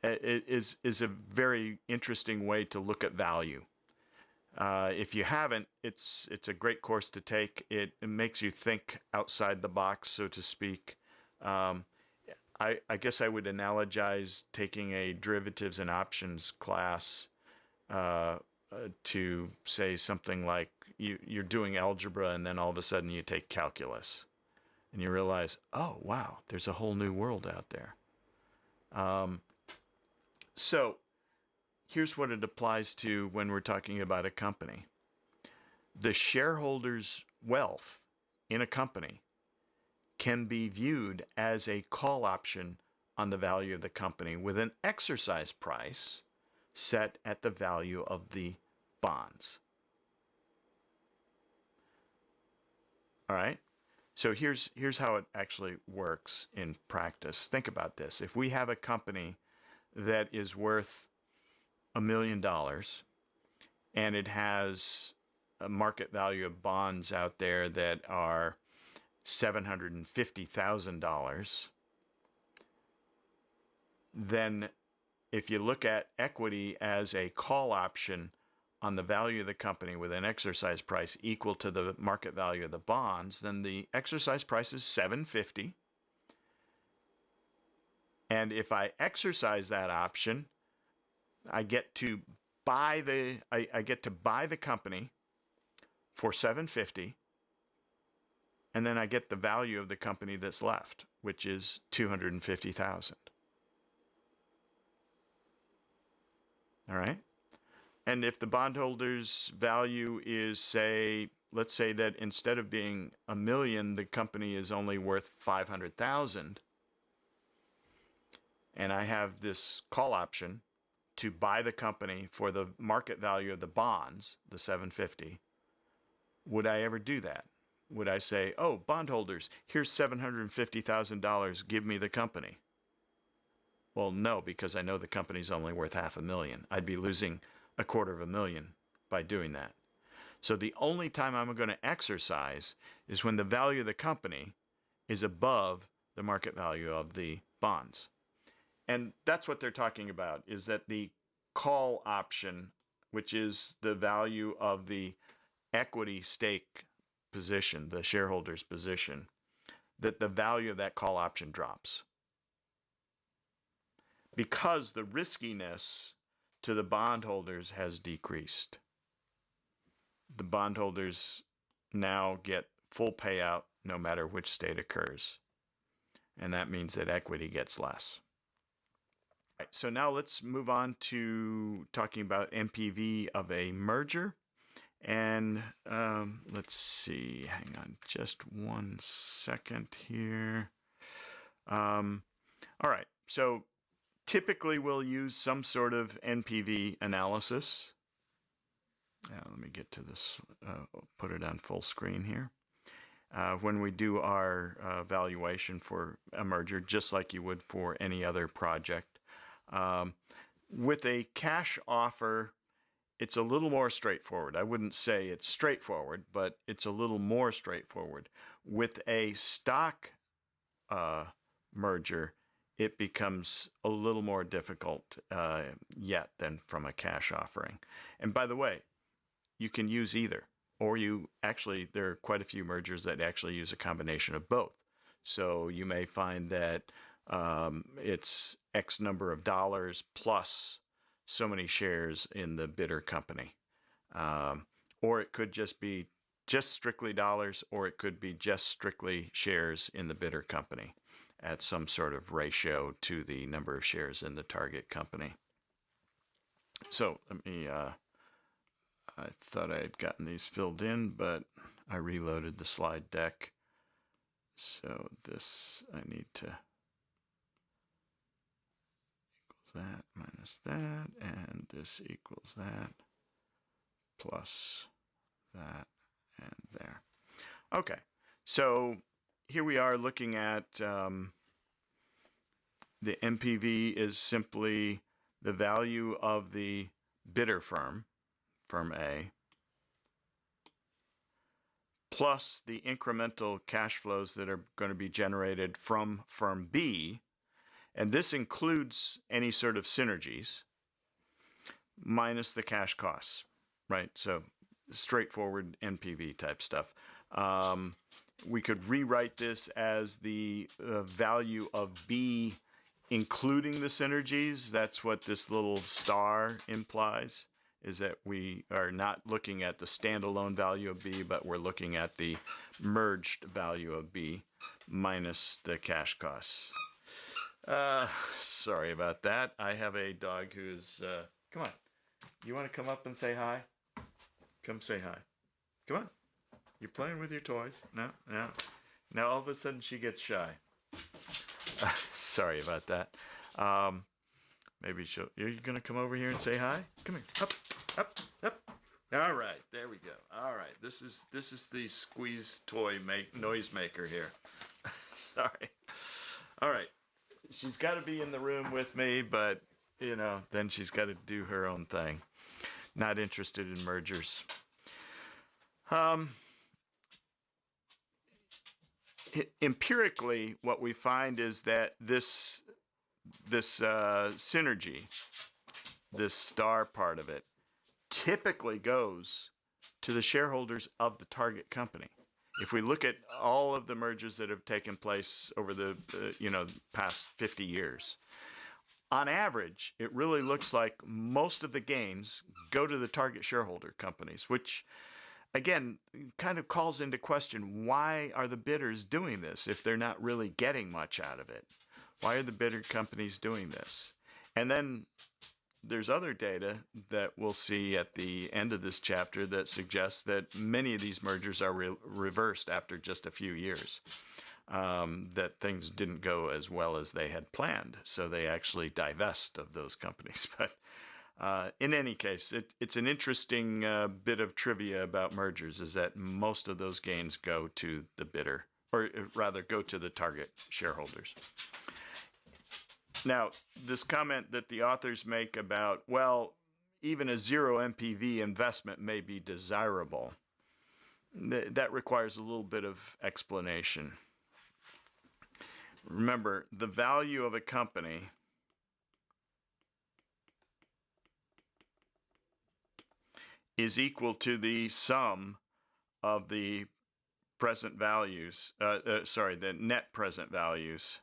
it is a very interesting way to look at value. If you haven't, it's a great course to take. It makes you think outside the box, so to speak. I guess I would analogize taking a derivatives and options class to say something like you're doing algebra and then all of a sudden you take calculus and you realize, oh, wow, there's a whole new world out there. So here's what it applies to when we're talking about a company. The shareholders' wealth in a company can be viewed as a call option on the value of the company with an exercise price set at the value of the bonds. All right? So here's how it actually works in practice. Think about this. If we have a company that is worth $1 million and it has a market value of bonds out there that are $750,000, then if you look at equity as a call option on the value of the company with an exercise price equal to the market value of the bonds, then the exercise price is $750. And if I exercise that option, I get to buy the company for $750. and then I get the value of the company that's left, which is $250,000. All right. And if the bondholders' value is, say, let's say that instead of being $1 million, the company is only worth $500,000, and I have this call option to buy the company for the market value of the bonds, the $750, would I ever do that? Would I say, oh, bondholders, here's $750,000, give me the company? Well, no, because I know the company's only worth $500,000. I'd be losing $250,000 by doing that. So the only time I'm going to exercise is when the value of the company is above the market value of the bonds. And that's what they're talking about, is that the call option, which is the value of the equity stake position, the shareholder's position, that the value of that call option drops. Because the riskiness to the bondholders has decreased. The bondholders now get full payout no matter which state occurs. And that means that equity gets less. Right, so now let's move on to talking about NPV of a merger. And let's see, hang on just 1 second here. All right, so typically we'll use some sort of NPV analysis. Let me get to this, put it on full screen here. When we do our valuation for a merger, just like you would for any other project. With a cash offer, it's a little more straightforward. I wouldn't say it's straightforward, but it's a little more straightforward. With a stock merger, it becomes a little more difficult yet than from a cash offering. And by the way, you can use either, or there are quite a few mergers that actually use a combination of both. So you may find that it's X number of dollars plus so many shares in the bidder company. Or it could just be just strictly dollars, or it could be just strictly shares in the bidder company at some sort of ratio to the number of shares in the target company. So let me, I thought I had gotten these filled in, but I reloaded the slide deck. So this, I need to that minus that, and this equals that, plus that, and there. Okay, so here we are looking at the NPV is simply the value of the bidder firm, firm A, plus the incremental cash flows that are going to be generated from firm B. And this includes any sort of synergies minus the cash costs, right? So straightforward NPV type stuff. We could rewrite this as the value of B including the synergies. That's what this little star implies, is that we are not looking at the standalone value of B, but we're looking at the merged value of B minus the cash costs. Sorry about that. I have a dog who's, come on. You want to come up and say hi? Come say hi. Come on. You're playing with your toys. No. Now all of a sudden she gets shy. Sorry about that. Maybe you're going to come over here and say hi? Come here. Up. All right. There we go. All right. This is the squeeze toy noise maker here. Sorry. All right. She's got to be in the room with me, but, then she's got to do her own thing. Not interested in mergers. Empirically, what we find is that this synergy, this star part of it, typically goes to the shareholders of the target company. If we look at all of the mergers that have taken place over the past 50 years, on average, it really looks like most of the gains go to the target shareholder companies, which again, kind of calls into question, why are the bidders doing this if they're not really getting much out of it? Why are the bidder companies doing this? And then there's other data that we'll see at the end of this chapter that suggests that many of these mergers are reversed after just a few years. That things didn't go as well as they had planned, so they actually divest of those companies. But in any case, it's an interesting bit of trivia about mergers, is that most of those gains go to the bidder, or rather go to the target shareholders. Now, this comment that the authors make about, well, even a zero NPV investment may be desirable, that requires a little bit of explanation. Remember, the value of a company is equal to the sum of the present values, the net present values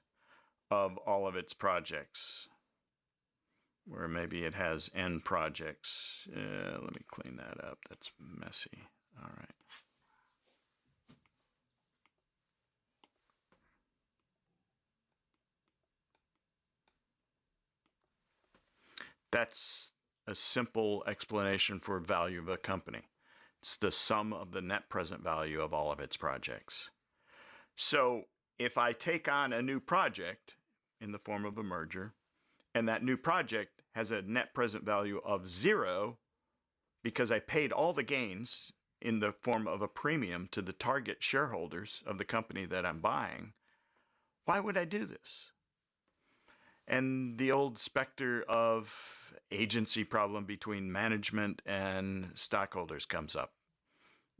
of all of its projects, where maybe it has n projects. Let me clean that up. That's messy. All right. That's a simple explanation for value of a company. It's the sum of the net present value of all of its projects. So if I take on a new project in the form of a merger, and that new project has a net present value of 0 because I paid all the gains in the form of a premium to the target shareholders of the company that I'm buying, why would I do this? And the old specter of agency problem between management and stockholders comes up,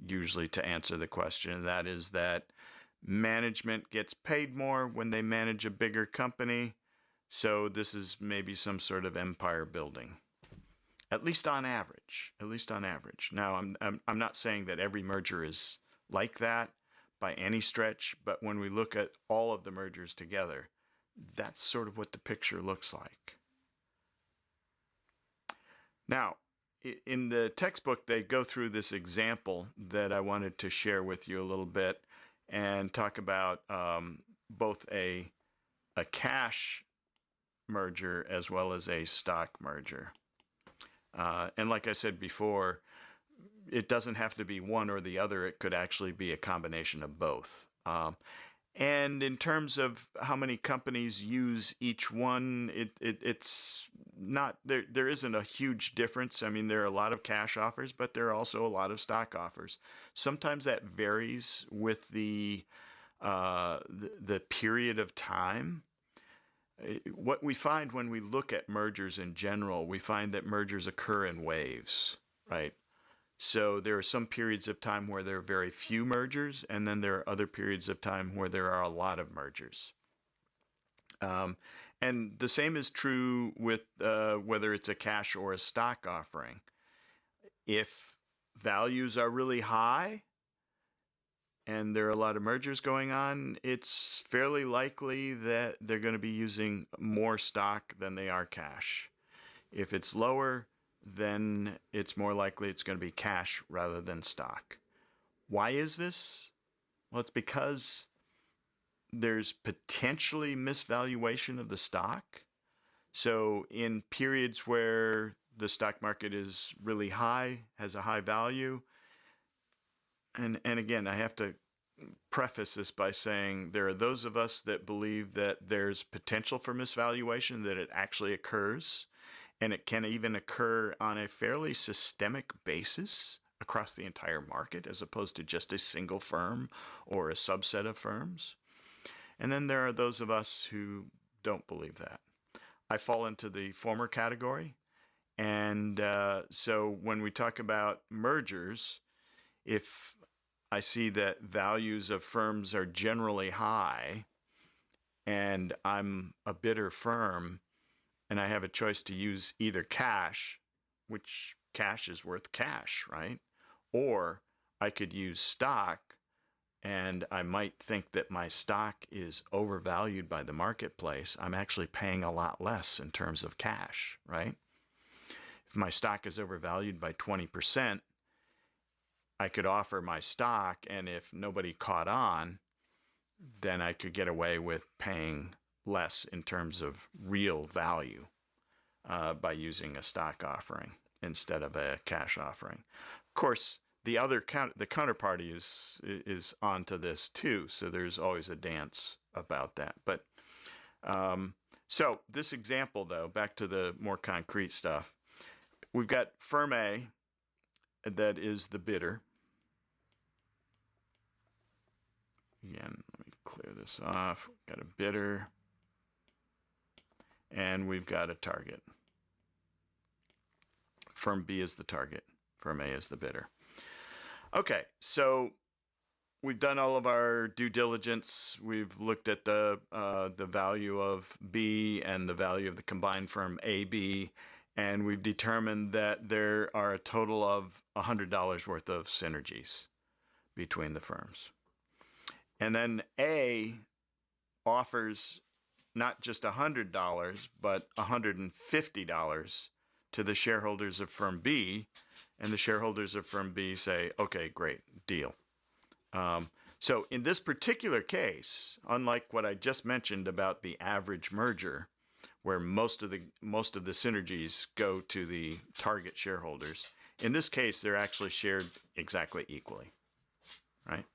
usually to answer the question. And that is that management gets paid more when they manage a bigger company. So this is maybe some sort of empire building, at least on average. Now, I'm not saying that every merger is like that by any stretch, but when we look at all of the mergers together, that's sort of what the picture looks like. Now, in the textbook, they go through this example that I wanted to share with you a little bit and talk about both a cash merger as well as a stock merger. And like I said before, it doesn't have to be one or the other. It could actually be a combination of both. And in terms of how many companies use each one, it's not, there isn't a huge difference. I mean, there are a lot of cash offers, but there are also a lot of stock offers. Sometimes that varies with the period of time. What we find when we look at mergers in general, we find that mergers occur in waves, right? So there are some periods of time where there are very few mergers, and then there are other periods of time where there are a lot of mergers. And the same is true with whether it's a cash or a stock offering. If values are really high and there are a lot of mergers going on, it's fairly likely that they're going to be using more stock than they are cash. If it's lower, then it's more likely it's going to be cash rather than stock. Why is this? Well, it's because there's potentially misvaluation of the stock. So in periods where the stock market is really high, has a high value, and again, I have to preface this by saying there are those of us that believe that there's potential for misvaluation, that it actually occurs, and it can even occur on a fairly systemic basis across the entire market as opposed to just a single firm or a subset of firms. And then there are those of us who don't believe that. I fall into the former category. And so when we talk about mergers, if I see that values of firms are generally high and I'm a bidder firm, and I have a choice to use either cash, which cash is worth cash, right? Or I could use stock, and I might think that my stock is overvalued by the marketplace. I'm actually paying a lot less in terms of cash, right? If my stock is overvalued by 20%, I could offer my stock, and if nobody caught on, then I could get away with paying less in terms of real value by using a stock offering instead of a cash offering. Of course, the counterparty is onto this too, so there's always a dance about that. But so this example, though, back to the more concrete stuff, we've got firm A that is the bidder. Again, let me clear this off. We've got a bidder, and we've got a target. Firm B is the target. Firm A is the bidder. Okay, so we've done all of our due diligence. We've looked at the value of B and the value of the combined firm AB, and we've determined that there are a total of $100 worth of synergies between the firms. And then A offers not just $100, but $150 to the shareholders of firm B, and the shareholders of firm B say, okay, great, deal. So in this particular case, unlike what I just mentioned about the average merger, where most of the synergies go to the target shareholders, in this case, they're actually shared exactly equally, right?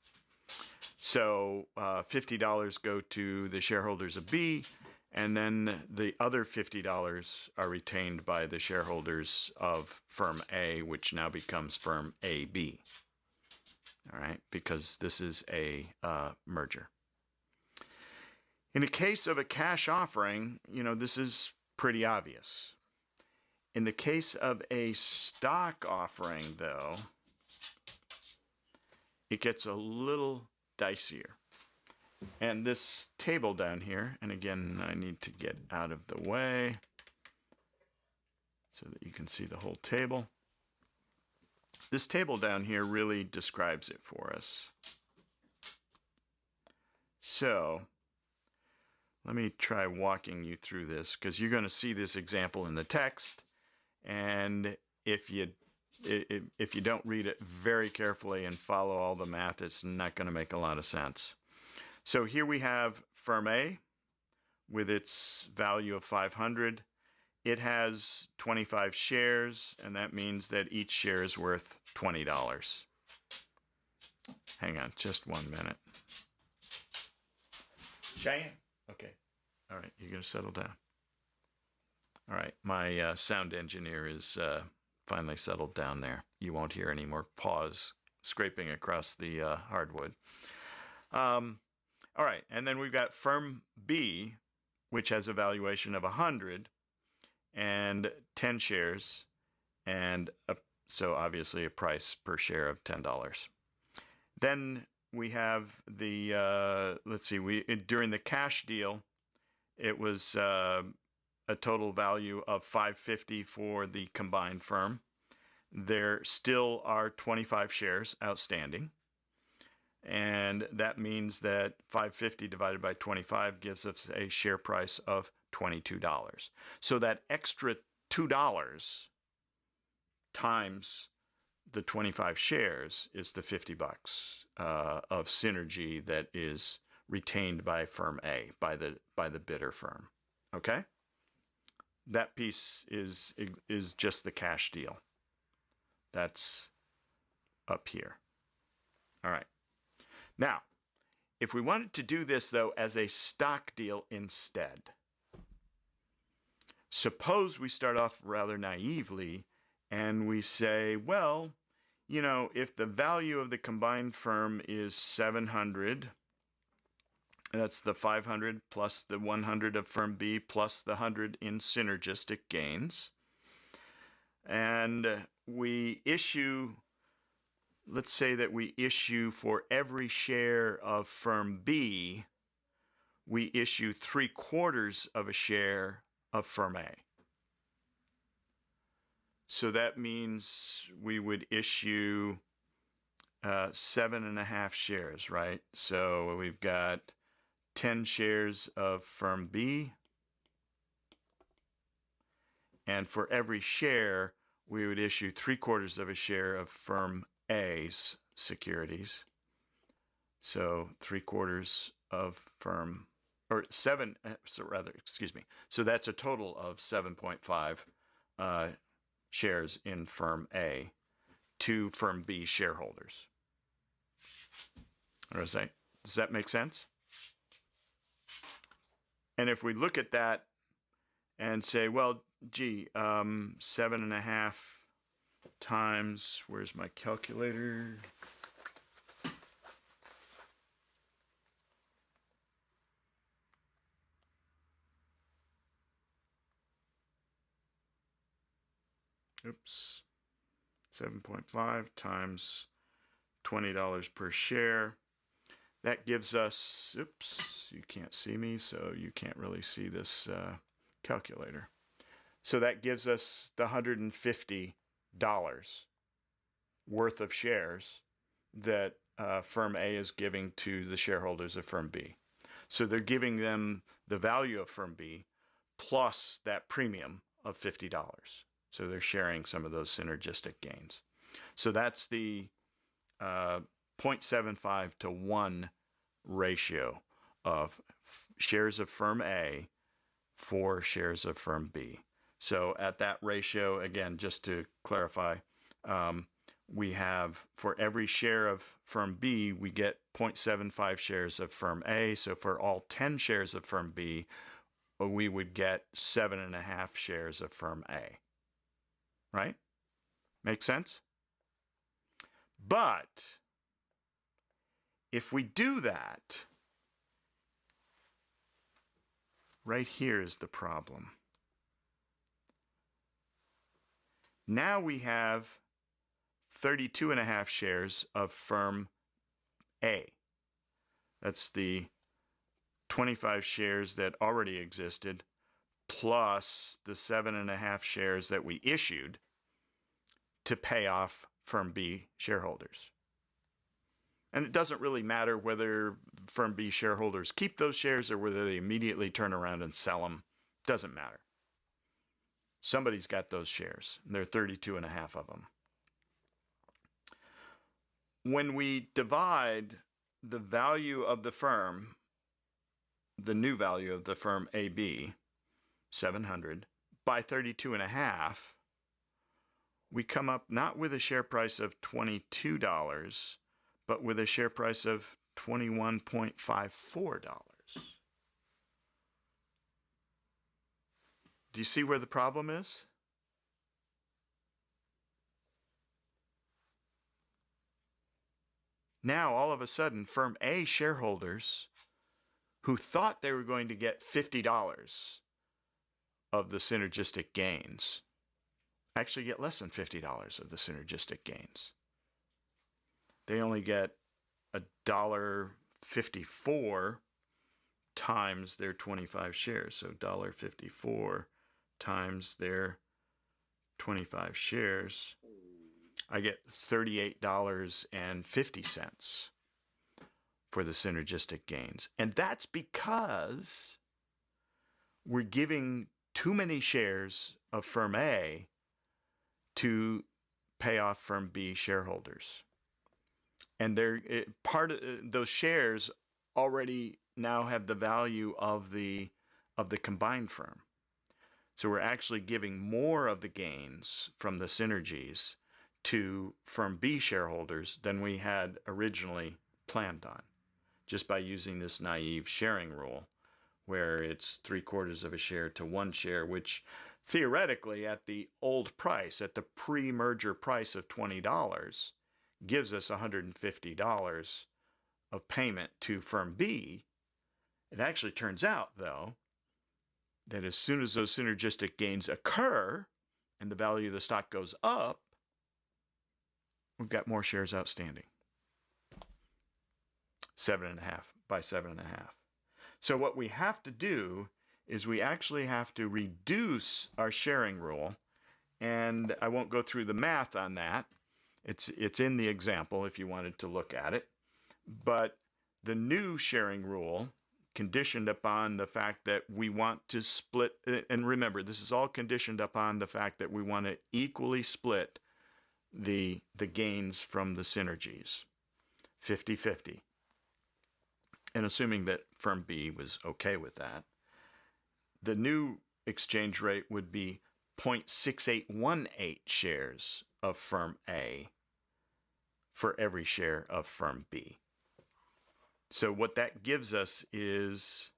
So $50 go to the shareholders of B, and then the other $50 are retained by the shareholders of firm A, which now becomes firm AB. All right, because this is a merger. In the case of a cash offering, this is pretty obvious. In the case of a stock offering, though, it gets a little dicier. And this table down here, and again, I need to get out of the way so that you can see the whole table. This table down here really describes it for us. So let me try walking you through this, because you're going to see this example in the text, and if you don't read it very carefully and follow all the math, it's not going to make a lot of sense. So here we have firm A with its value of 500. It has 25 shares, and that means that each share is worth $20. Hang on just 1 minute. Cheyenne? Okay. All right, you're going to settle down. All right, my sound engineer is finally settled down there. You won't hear any more paws scraping across the hardwood. All right, and then we've got firm B, which has a valuation of 100 and 10 shares, and so obviously a price per share of $10. Then we have the during the cash deal, it was a total value of $550 for the combined firm. There still are 25 shares outstanding. And that means that 550 divided by 25 gives us a share price of $22. So that extra $2 times the 25 shares is the $50 of synergy that is retained by firm A, by the bidder firm. Okay? That piece is just the cash deal. That's up here. All right. Now, if we wanted to do this, though, as a stock deal instead, suppose we start off rather naively and we say, well, if the value of the combined firm is 700, that's the 500 plus the 100 of firm B plus the 100 in synergistic gains, and we issue, let's say that we issue for every share of firm B, we issue 3/4 of a share of firm A. So that means we would issue 7.5 shares, right? So we've got 10 shares of firm B, and for every share, we would issue 3/4 of a share of firm A's securities. So 3/4 of firm, or seven, so rather, excuse me. So that's a total of 7.5 shares in firm A to firm B shareholders. Does that make sense? And if we look at that and say, well, gee, 7.5 times, where's my calculator? Oops. 7.5 times $20 per share. That gives us, oops, you can't see me, so you can't really see this calculator. So that gives us the $150 worth of shares that firm A is giving to the shareholders of firm B. So they're giving them the value of firm B plus that premium of $50. So they're sharing some of those synergistic gains. So that's the 0.75 to 1 ratio of shares of firm A for shares of firm B. So at that ratio, again, just to clarify, we have for every share of firm B, we get 0.75 shares of firm A. So for all 10 shares of firm B, we would get 7.5 shares of firm A. Right? Make sense? But if we do that, right here is the problem. Now we have 32.5 shares of firm A. That's the 25 shares that already existed, plus the 7.5 shares that we issued to pay off firm B shareholders. And it doesn't really matter whether firm B shareholders keep those shares or whether they immediately turn around and sell them. Doesn't matter. Somebody's got those shares. There are 32.5 of them. When we divide the value of the firm, the new value of the firm AB, 700, by 32.5, we come up not with a share price of $22, but with a share price of $21.54. Do you see where the problem is? Now, all of a sudden, firm A shareholders who thought they were going to get $50 of the synergistic gains actually get less than $50 of the synergistic gains. They only get $1.54 times their 25 shares. So $1.54 times their 25 shares, I get $38.50 for the synergistic gains. And that's because we're giving too many shares of firm A to pay off firm B shareholders. And part of those shares already now have the value of the combined firm. So we're actually giving more of the gains from the synergies to firm B shareholders than we had originally planned on, just by using this naive sharing rule, where it's 3/4 of a share to 1 share, which theoretically at the old price, at the pre-merger price of $20, gives us $150 of payment to firm B. It actually turns out, though, that as soon as those synergistic gains occur and the value of the stock goes up, we've got more shares outstanding. 7.5 by 7.5. So what we have to do is we actually have to reduce our sharing rule, and I won't go through the math on that. It's in the example if you wanted to look at it. But the new sharing rule, conditioned upon the fact that we want to split, and remember, this is all conditioned upon the fact that we want to equally split the gains from the synergies, 50-50. And assuming that firm B was okay with that, the new exchange rate would be 0.6818 shares of firm A for every share of firm B. So what that gives us is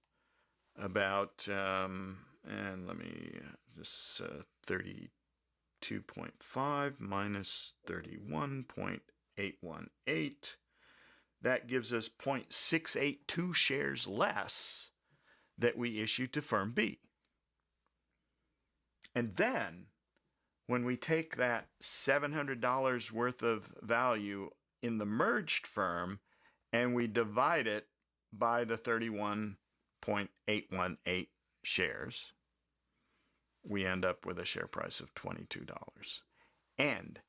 about, and let me just 32.5 minus 31.818. That gives us 0.682 shares less that we issued to firm B. And then when we take that $700 worth of value in the merged firm and we divide it by the 31.818 shares, we end up with a share price of $22. And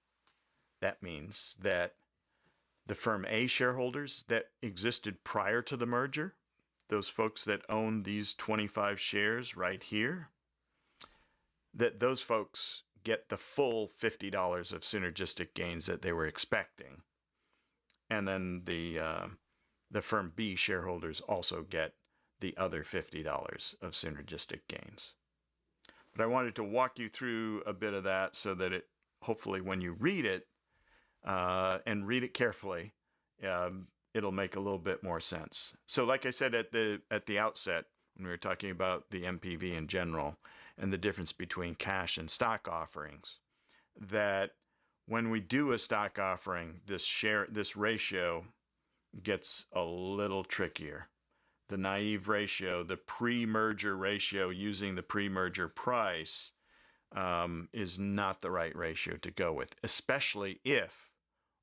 that means that the firm A shareholders that existed prior to the merger, those folks that own these 25 shares right here, that those folks get the full $50 of synergistic gains that they were expecting. And then the firm B shareholders also get the other $50 of synergistic gains. But I wanted to walk you through a bit of that so that it, hopefully when you read it, and read it carefully, it'll make a little bit more sense. So like I said at the outset, when we were talking about the MPV in general and the difference between cash and stock offerings, that when we do a stock offering, this ratio gets a little trickier. The naive ratio, the pre-merger ratio using the pre-merger price, is not the right ratio to go with, especially if,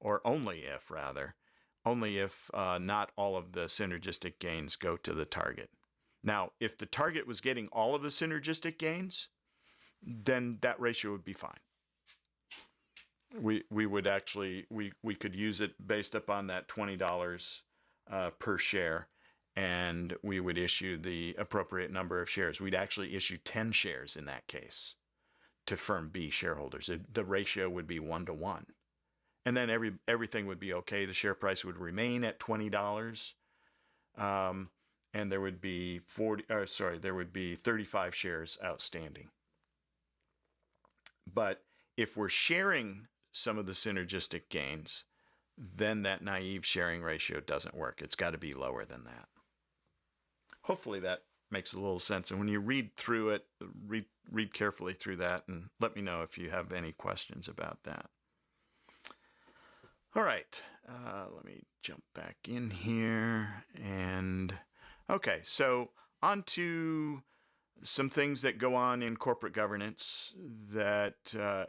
or only if rather, not all of the synergistic gains go to the target. Now, if the target was getting all of the synergistic gains, then that ratio would be fine. We would actually, we could use it based upon that $20 per share, and we would issue the appropriate number of shares. We'd actually issue 10 shares in that case to firm B shareholders. The ratio would be 1-to-1. And then everything would be okay. The share price would remain at $20, and there would be 35 shares outstanding. But if we're sharing some of the synergistic gains, then that naive sharing ratio doesn't work. It's got to be lower than that. Hopefully that makes a little sense. And when you read through it, read carefully through that and let me know if you have any questions about that. All right, let me jump back in here. And okay, so on to some things that go on in corporate governance that,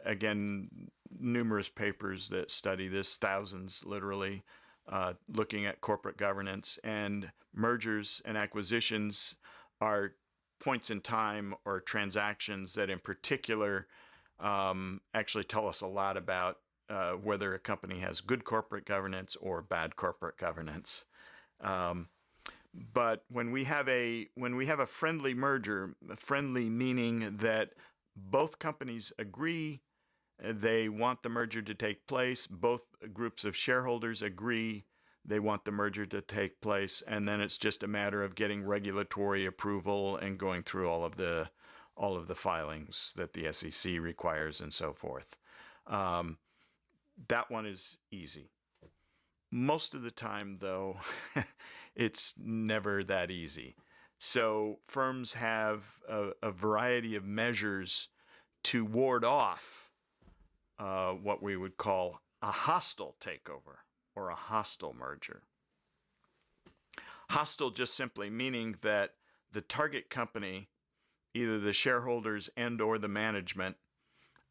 again, numerous papers that study this, thousands literally, looking at corporate governance, and mergers and acquisitions are points in time or transactions that in particular actually tell us a lot about whether a company has good corporate governance or bad corporate governance. But when we have a friendly merger, friendly meaning that both companies agree they want the merger to take place, both groups of shareholders agree they want the merger to take place, and then it's just a matter of getting regulatory approval and going through all of the filings that the SEC requires and so forth. That one is easy. Most of the time, though, it's never that easy. So firms have a variety of measures to ward off what we would call a hostile takeover or a hostile merger. Hostile just simply meaning that the target company, either the shareholders and or the management,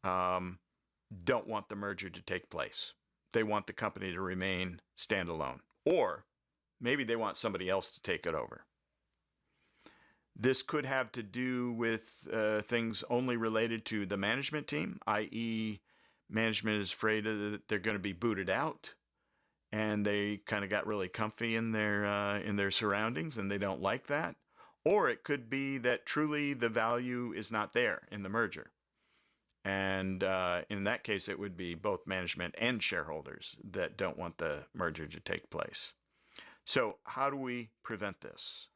don't want the merger to take place. They want the company to remain standalone, or maybe they want somebody else to take it over. This could have to do with things only related to the management team, i.e. management is afraid that they're going to be booted out, and they kind of got really comfy in their surroundings, and they don't like that. Or it could be that truly the value is not there in the merger, And in that case, it would be both management and shareholders that don't want the merger to take place. So how do we prevent this?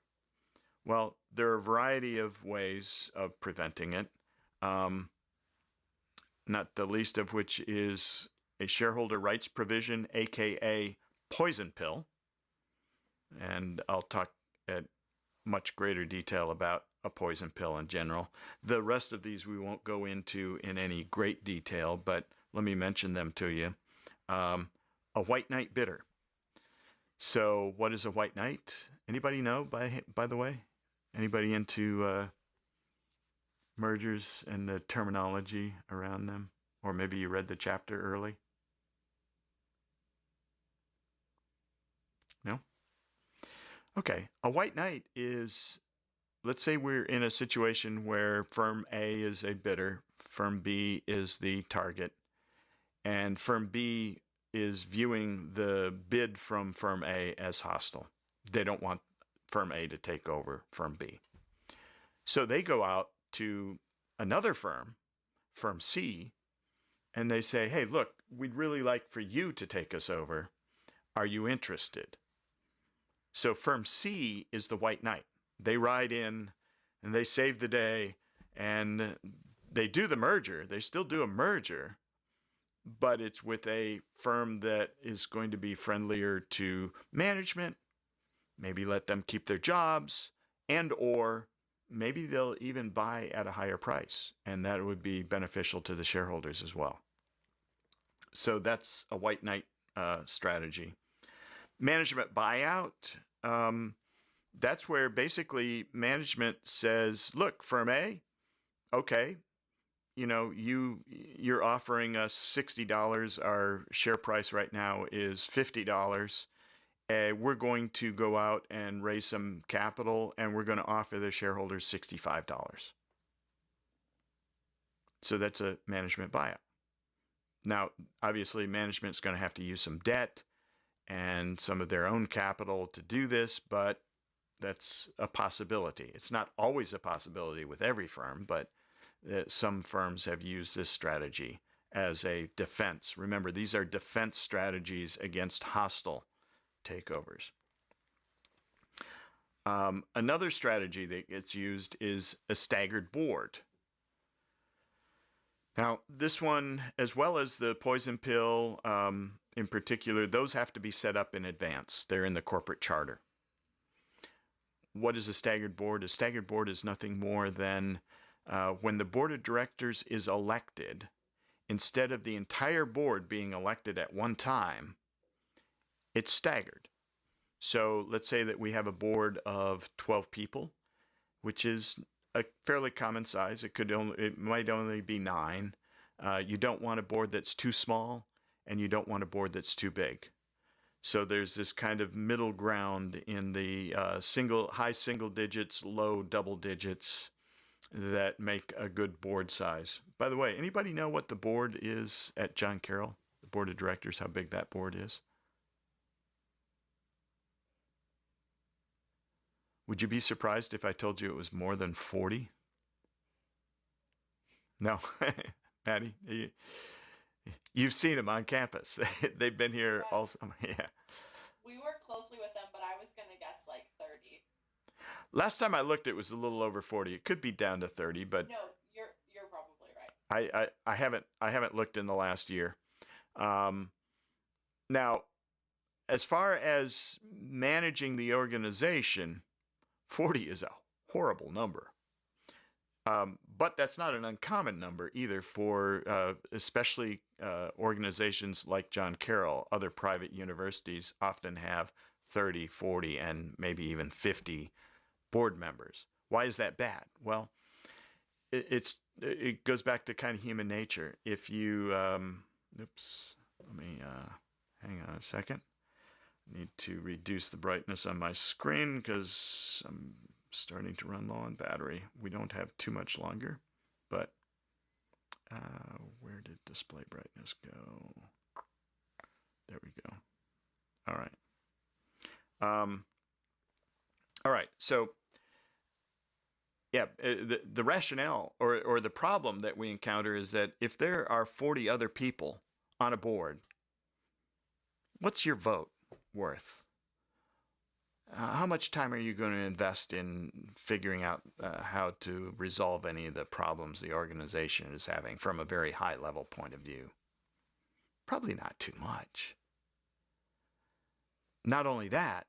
Well, there are a variety of ways of preventing it, not the least of which is a shareholder rights provision, aka poison pill. And I'll talk at much greater detail about a poison pill in general. The rest of these we won't go into in any great detail, but let me mention them to you. A white knight bidder. So what is a white knight? Anybody know, by the way? Anybody into mergers and the terminology around them? Or maybe you read the chapter early? No? Okay. A white knight is, let's say we're in a situation where firm A is a bidder, firm B is the target, and firm B is viewing the bid from firm A as hostile. They don't want firm A to take over firm B. So they go out to another firm, firm C, and they say, hey, look, we'd really like for you to take us over. Are you interested? So firm C is the white knight. They ride in and they save the day and they do the merger. They still do a merger, but it's with a firm that is going to be friendlier to management, maybe let them keep their jobs, and or maybe they'll even buy at a higher price, and that would be beneficial to the shareholders as well. So that's a white knight strategy. Management buyout, that's where basically management says, look, firm A, okay, you know, you're offering us $60. Our share price right now is $50. We're going to go out and raise some capital, and we're going to offer the shareholders $65. So that's a management buyout. Now, obviously, management's going to have to use some debt and some of their own capital to do this, but that's a possibility. It's not always a possibility with every firm, but some firms have used this strategy as a defense. Remember, these are defense strategies against hostile takeovers. Another strategy that gets used is a staggered board. Now, this one, as well as the poison pill in particular, those have to be set up in advance. They're in the corporate charter. What is a staggered board? A staggered board is nothing more than when the board of directors is elected, instead of the entire board being elected at one time, it's staggered. So let's say that we have a board of 12 people, which is a fairly common size. It might only be 9. You don't want a board that's too small, and you don't want a board that's too big. So there's this kind of middle ground in the high single digits, low double digits that make a good board size. By the way, anybody know what the board is at John Carroll? The board of directors, how big that board is? Would you be surprised if I told you it was more than 40? No. Maddie, you've seen them on campus. They've been here also. Yeah. We work closely with them, but I was going to guess like 30. Last time I looked, it was a little over 40. It could be down to 30, but no, you're probably right. I haven't looked in the last year. Now, as far as managing the organization, 40 is a horrible number. But that's not an uncommon number either for especially organizations like John Carroll. Other private universities often have 30, 40, and maybe even 50 board members. Why is that bad? Well, it goes back to kind of human nature. If you, let me hang on a second. I need to reduce the brightness on my screen because I'm starting to run low on battery. We don't have too much longer, but where did display brightness go? There we go. All right. All right. So Yeah, the rationale or the problem that we encounter is that if there are 40 other people on a board, what's your vote worth? How much time are you going to invest in figuring out how to resolve any of the problems the organization is having from a very high level point of view? Probably not too much. Not only that,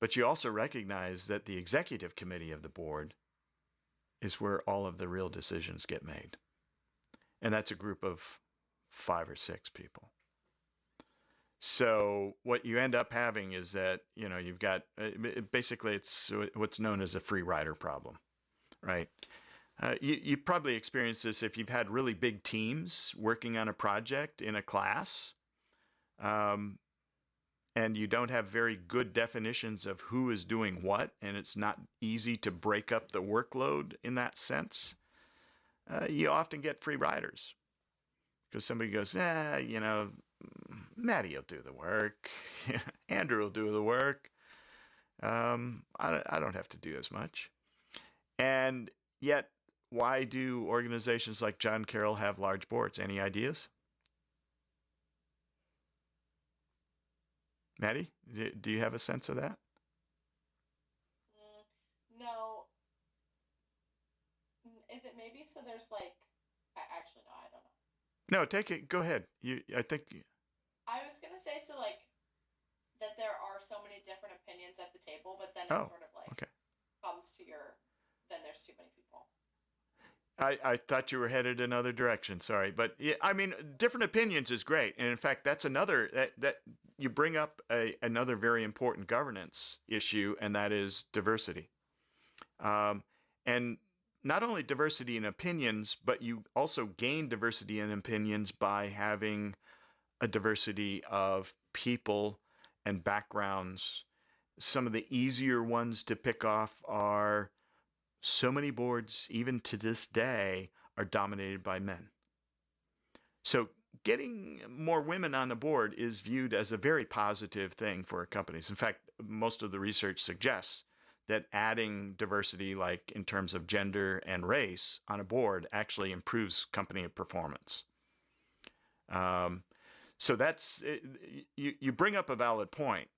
but you also recognize that the executive committee of the board is where all of the real decisions get made. And that's a group of 5 or 6 people. So what you end up having is that, you've got, basically it's what's known as a free rider problem, right? You probably experienced this if you've had really big teams working on a project in a class, and you don't have very good definitions of who is doing what, and it's not easy to break up the workload in that sense. You often get free riders because somebody goes, Maddie will do the work. Andrew will do the work. I don't have to do as much. And yet, why do organizations like John Carroll have large boards? Any ideas? Maddie, do you have a sense of that? No. Is it maybe so there's like, actually, no, I don't know. No, take it. Go ahead. I think. I was going to say, so like, that there are so many different opinions at the table, but then it sort of like comes to then there's too many people. I thought you were headed another direction. Sorry. But yeah, I mean, different opinions is great. And in fact, that's another that you bring up another very important governance issue, and that is diversity. And not only diversity in opinions, but you also gain diversity in opinions by having a diversity of people and backgrounds. Some of the easier ones to pick off are so many boards, even to this day, are dominated by men. So getting more women on the board is viewed as a very positive thing for companies. In fact, most of the research suggests that adding diversity, like in terms of gender and race, on a board actually improves company performance. So that's, you bring up a valid point.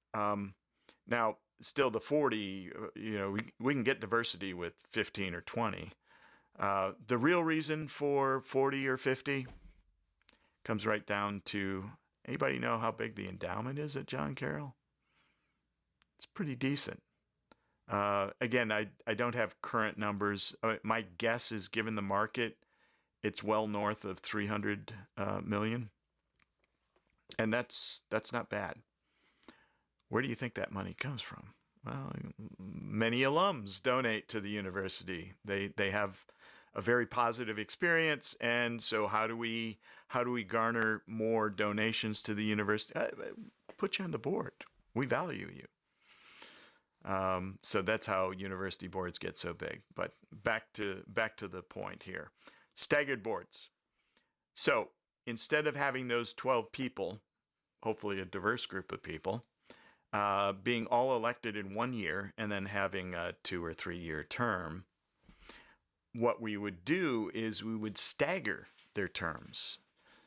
Now, still the 40, we can get diversity with 15 or 20. The real reason for 40 or 50 comes right down to, anybody know how big the endowment is at John Carroll? It's pretty decent. Again, I don't have current numbers. My guess is, given the market, it's well north of 300 million. And that's not bad. Where do you think that money comes from? Well, many alums donate to the university. They have a very positive experience, and so how do we garner more donations to the university? Put you on the board. We value you. So that's how university boards get so big. But back to the point here. Staggered boards. So instead of having those 12 people, hopefully a diverse group of people, being all elected in 1 year and then having a 2 or 3 year term, what we would do is we would stagger their terms.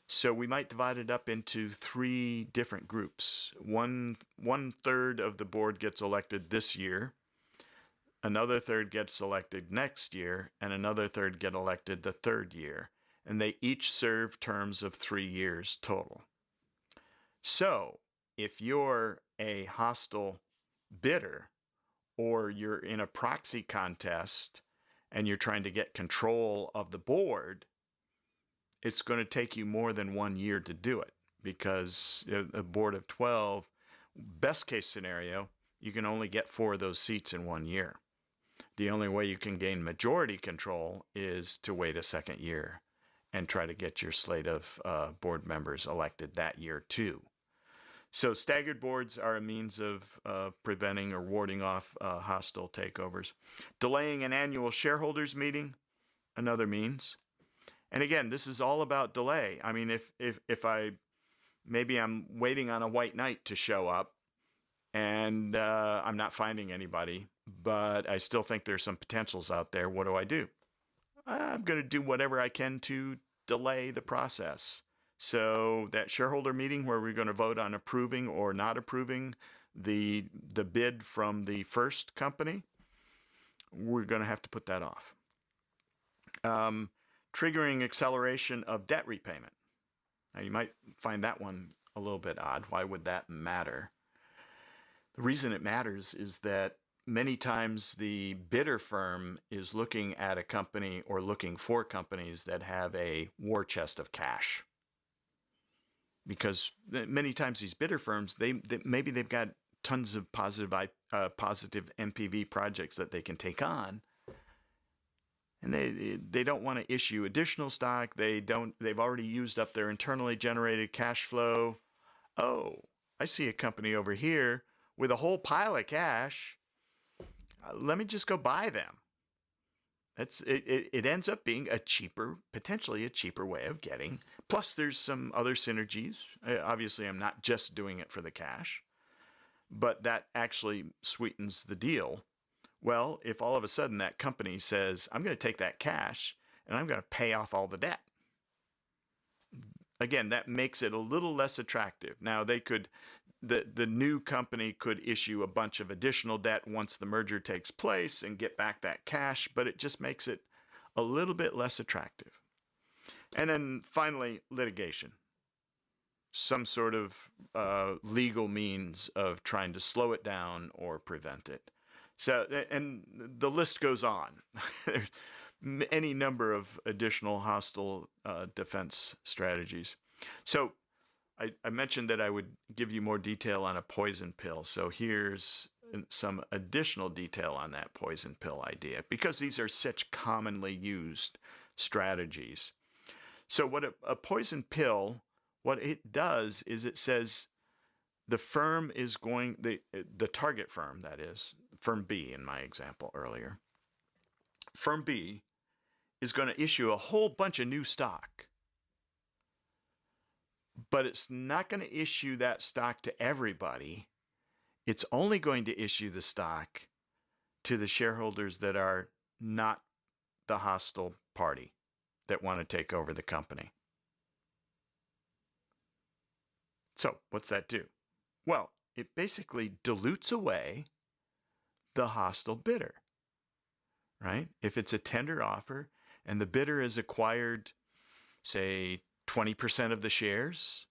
So we might divide it up into 3 different groups. One third of the board gets elected this year, another third gets elected next year, and another third get elected the 3rd year. And they each serve terms of 3 years total. So if you're a hostile bidder, or you're in a proxy contest and you're trying to get control of the board, it's going to take you more than 1 year to do it, because a board of 12, best case scenario, you can only get 4 of those seats in 1 year. The only way you can gain majority control is to wait a 2nd year and try to get your slate of board members elected that year too. So staggered boards are a means of preventing or warding off hostile takeovers. Delaying an annual shareholders meeting, another means. And again, this is all about delay. I mean, if I'm waiting on a white knight to show up and I'm not finding anybody, but I still think there's some potentials out there. What do? I'm going to do whatever I can to delay the process. So that shareholder meeting where we're going to vote on approving or not approving the bid from the first company, we're going to have to put that off. Triggering acceleration of debt repayment. Now you might find that one a little bit odd. Why would that matter? The reason it matters is that many times the bidder firm is looking at a company or looking for companies that have a war chest of cash. Because many times these bidder firms, maybe they've got tons of positive NPV projects that they can take on, and they don't want to issue additional stock. They've already used up their internally generated cash flow. Oh, I see a company over here with a whole pile of cash. Let me just go buy them. It ends up being potentially a cheaper way of getting. Plus, there's some other synergies. Obviously, I'm not just doing it for the cash, but that actually sweetens the deal. Well, if all of a sudden that company says, I'm going to take that cash and I'm going to pay off all the debt. Again, that makes it a little less attractive. Now, the new company could issue a bunch of additional debt once the merger takes place and get back that cash, but it just makes it a little bit less attractive. And then finally, litigation. Some sort of legal means of trying to slow it down or prevent it. So, and the list goes on. There's any number of additional hostile defense strategies. So I mentioned that I would give you more detail on a poison pill. So here's some additional detail on that poison pill idea, because these are such commonly used strategies. So what a poison pill, what it does is it says the firm is going, the target firm, that is, firm B in my example earlier, firm B is going to issue a whole bunch of new stock. But it's not going to issue that stock to everybody. It's only going to issue the stock to the shareholders that are not the hostile party that want to take over the company. So what's that do? Well, it basically dilutes away the hostile bidder, right? If it's a tender offer and the bidder has acquired, say, 20% of the shares,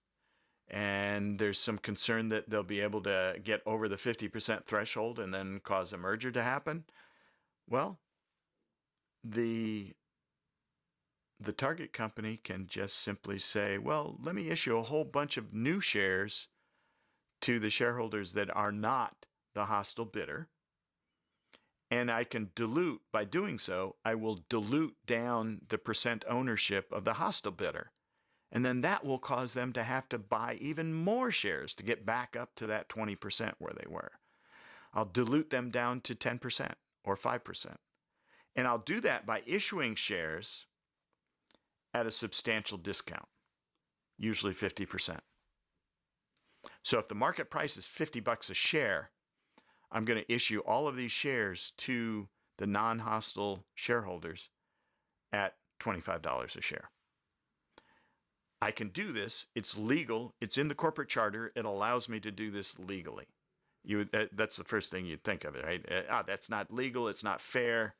and there's some concern that they'll be able to get over the 50% threshold and then cause a merger to happen, well, the target company can just simply say, well, let me issue a whole bunch of new shares to the shareholders that are not the hostile bidder, and I can dilute, by doing so, I will dilute down the percent ownership of the hostile bidder. And then that will cause them to have to buy even more shares to get back up to that 20% where they were. I'll dilute them down to 10% or 5%. And I'll do that by issuing shares at a substantial discount, usually 50%. So if the market price is $50 a share, I'm going to issue all of these shares to the non-hostile shareholders at $25 a share. I can do this. It's legal. It's in the corporate charter. It allows me to do this legally. That's the first thing you'd think of it, right? That's not legal. It's not fair.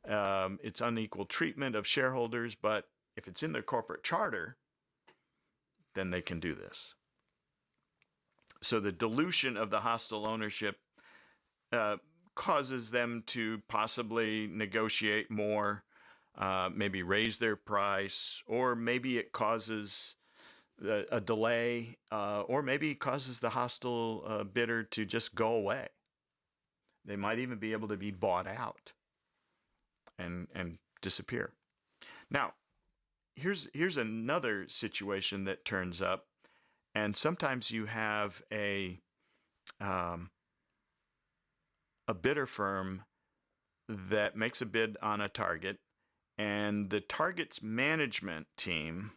It's unequal treatment of shareholders. But if it's in the corporate charter, then they can do this. So the dilution of the hostile ownership causes them to possibly negotiate more, maybe raise their price, or maybe it causes a delay, or maybe it causes the hostile bidder to just go away. They might even be able to be bought out and disappear. Now, here's another situation that turns up, and sometimes you have a bidder firm that makes a bid on a target, and the target's management team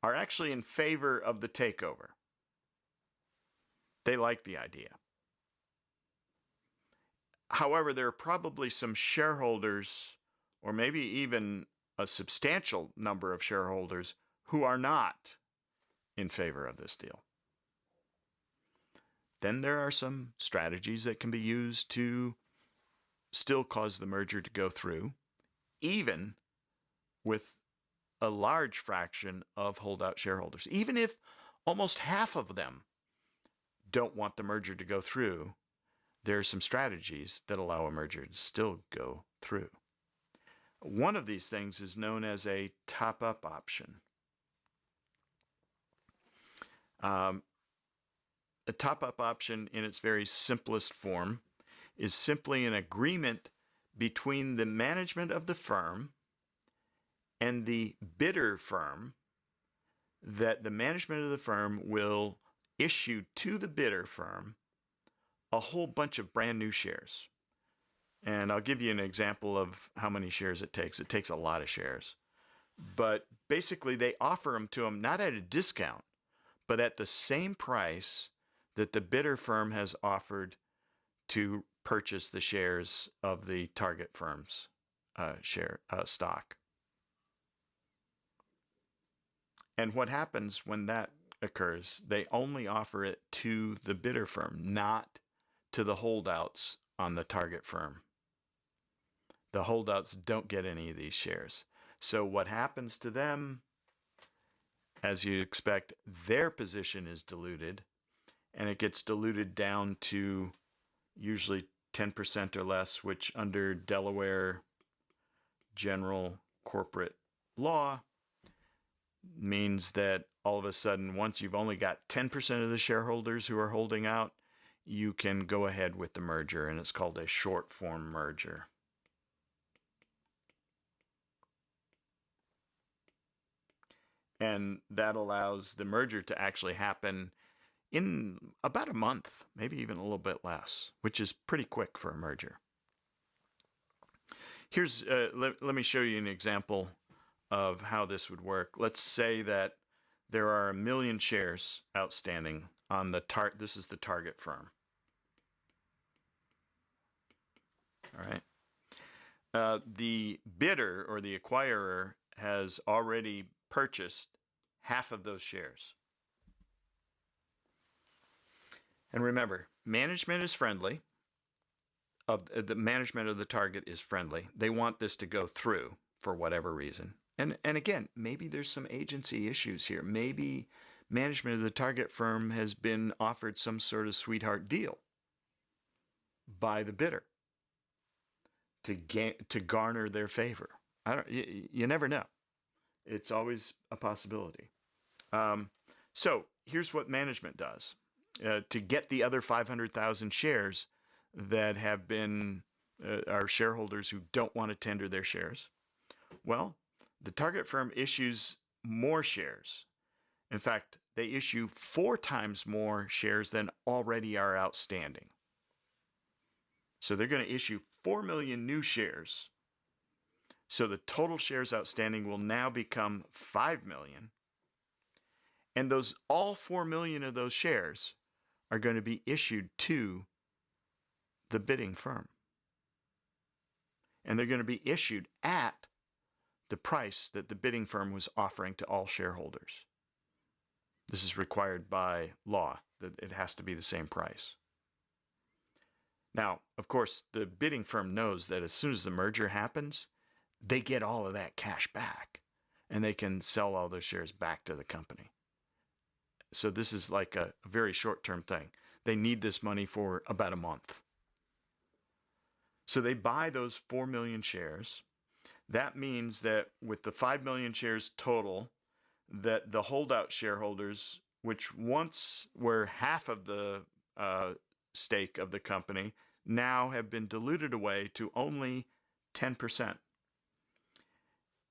are actually in favor of the takeover. They like the idea. However, there are probably some shareholders, or maybe even a substantial number of shareholders, who are not in favor of this deal. Then there are some strategies that can be used to still cause the merger to go through, even with a large fraction of holdout shareholders. Even if almost half of them don't want the merger to go through, there are some strategies that allow a merger to still go through. One of these things is known as a top-up option. A top-up option in its very simplest form is simply an agreement between the management of the firm and the bidder firm that the management of the firm will issue to the bidder firm a whole bunch of brand new shares. And I'll give you an example of how many shares it takes. It takes a lot of shares. But basically, they offer them to them not at a discount, but at the same price that the bidder firm has offered to purchase the shares of the target firm's stock. And what happens when that occurs? They only offer it to the bidder firm, not to the holdouts on the target firm. The holdouts don't get any of these shares. So what happens to them? As you expect, their position is diluted, and it gets diluted down to usually 10% or less, which under Delaware general corporate law means that all of a sudden, once you've only got 10% of the shareholders who are holding out, you can go ahead with the merger, and it's called a short form merger. And that allows the merger to actually happen in about a month, maybe even a little bit less, which is pretty quick for a merger. Here's, let me show you an example of how this would work. Let's say that there are 1 million shares outstanding on the this is the target firm. All right. The bidder or the acquirer has already purchased half of those shares. And remember, management is friendly. The management of the target is friendly. They want this to go through for whatever reason. And again, maybe there's some agency issues here. Maybe management of the target firm has been offered some sort of sweetheart deal by the bidder to garner their favor. You never know. It's always a possibility. So here's what management does. To get the other 500,000 shares that have been our shareholders who don't want to tender their shares, well, the target firm issues more shares. In fact, they issue 4 times more shares than already are outstanding. So they're going to issue 4 million new shares. So the total shares outstanding will now become 5 million. And all 4 million of those shares are going to be issued to the bidding firm. And they're going to be issued at the price that the bidding firm was offering to all shareholders. This is required by law, that it has to be the same price. Now, of course, the bidding firm knows that as soon as the merger happens, they get all of that cash back, and they can sell all those shares back to the company. So this is like a very short-term thing. They need this money for about a month. So they buy those 4 million shares. That means that with the 5 million shares total, that the holdout shareholders, which once were half of the stake of the company, now have been diluted away to only 10%.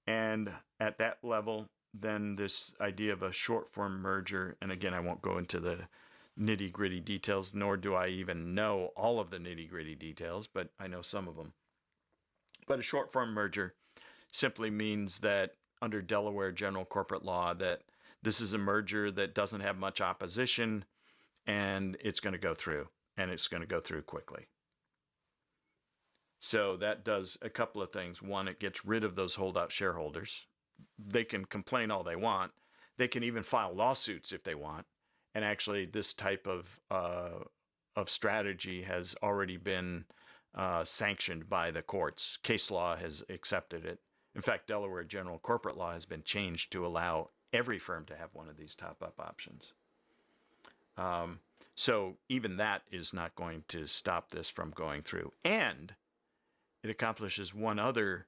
And at that level, then this idea of a short form merger, and again, I won't go into the nitty gritty details, nor do I even know all of the nitty gritty details, but I know some of them. But a short form merger simply means that under Delaware general corporate law, that this is a merger that doesn't have much opposition, and it's going to go through, and it's going to go through quickly. So that does a couple of things. One, it gets rid of those holdout shareholders. They can complain all they want. They can even file lawsuits if they want. And actually, this type of strategy has already been sanctioned by the courts. Case law has accepted it. In fact, Delaware general corporate law has been changed to allow every firm to have one of these top-up options. So even that is not going to stop this from going through. And it accomplishes one other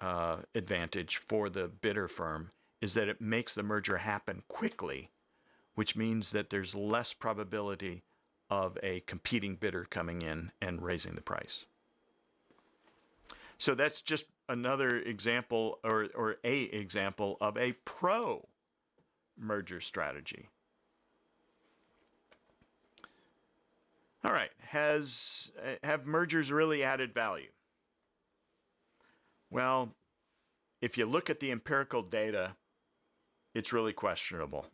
advantage for the bidder firm, is that it makes the merger happen quickly, which means that there's less probability of a competing bidder coming in and raising the price. So that's just another example, or a example of a pro merger strategy. All right, have mergers really added value? Well, if you look at the empirical data, it's really questionable.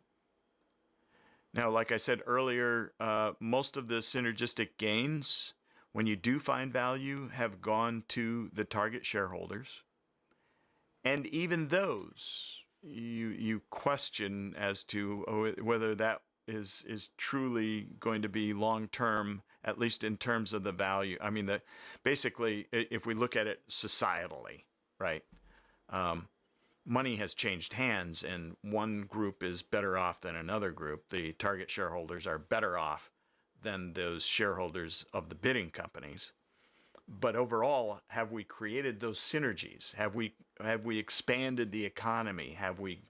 Now, like I said earlier, most of the synergistic gains, when you do find value, have gone to the target shareholders. And even those, you question as to whether that is truly going to be long-term, at least in terms of the value. I mean, basically, if we look at it societally, right? Money has changed hands, and one group is better off than another group. The target shareholders are better off than those shareholders of the bidding companies. But overall, have we created those synergies? Have we expanded the economy? Have we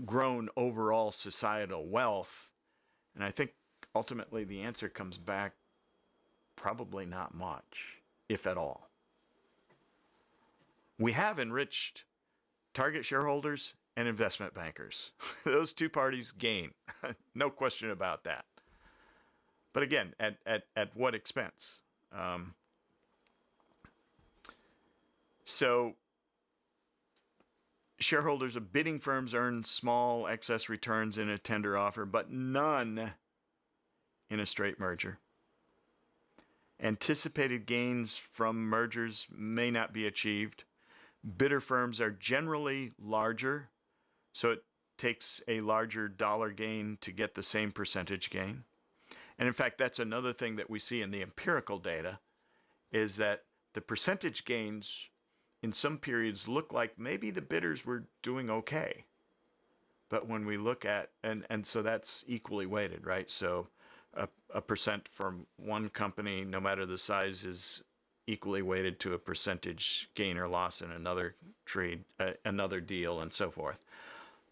grown overall societal wealth? And I think ultimately the answer comes back probably not much, if at all. We have enriched target shareholders and investment bankers. Those two parties gain. No question about that. But again, at what expense? So shareholders of bidding firms earn small excess returns in a tender offer, but none in a straight merger. Anticipated gains from mergers may not be achieved. Bidder firms are generally larger, so it takes a larger dollar gain to get the same percentage gain. And in fact, that's another thing that we see in the empirical data, is that the percentage gains in some periods look like maybe the bidders were doing okay. But when we look at, and so that's equally weighted, right? So a percent from one company, no matter the size, is equally weighted to a percentage gain or loss in another trade, another deal, and so forth.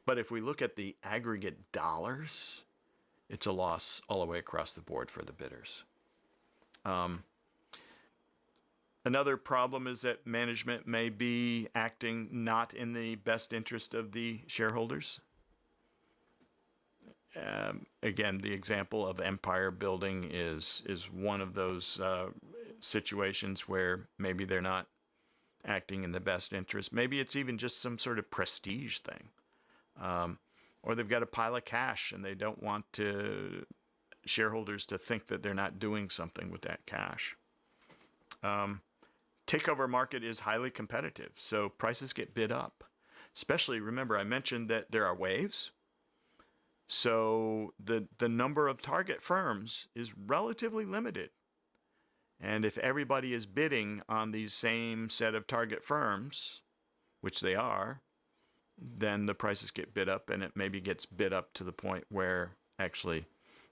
But if we look at the aggregate dollars, it's a loss all the way across the board for the bidders. Another problem is that management may be acting not in the best interest of the shareholders. Again, the example of empire building is one of those situations where maybe they're not acting in the best interest. Maybe it's even just some sort of prestige thing. Or they've got a pile of cash and they don't want shareholders to think that they're not doing something with that cash. Takeover market is highly competitive, so prices get bid up. Especially, remember, I mentioned that there are waves. So the number of target firms is relatively limited. And if everybody is bidding on these same set of target firms, which they are, then the prices get bid up, and it maybe gets bid up to the point where actually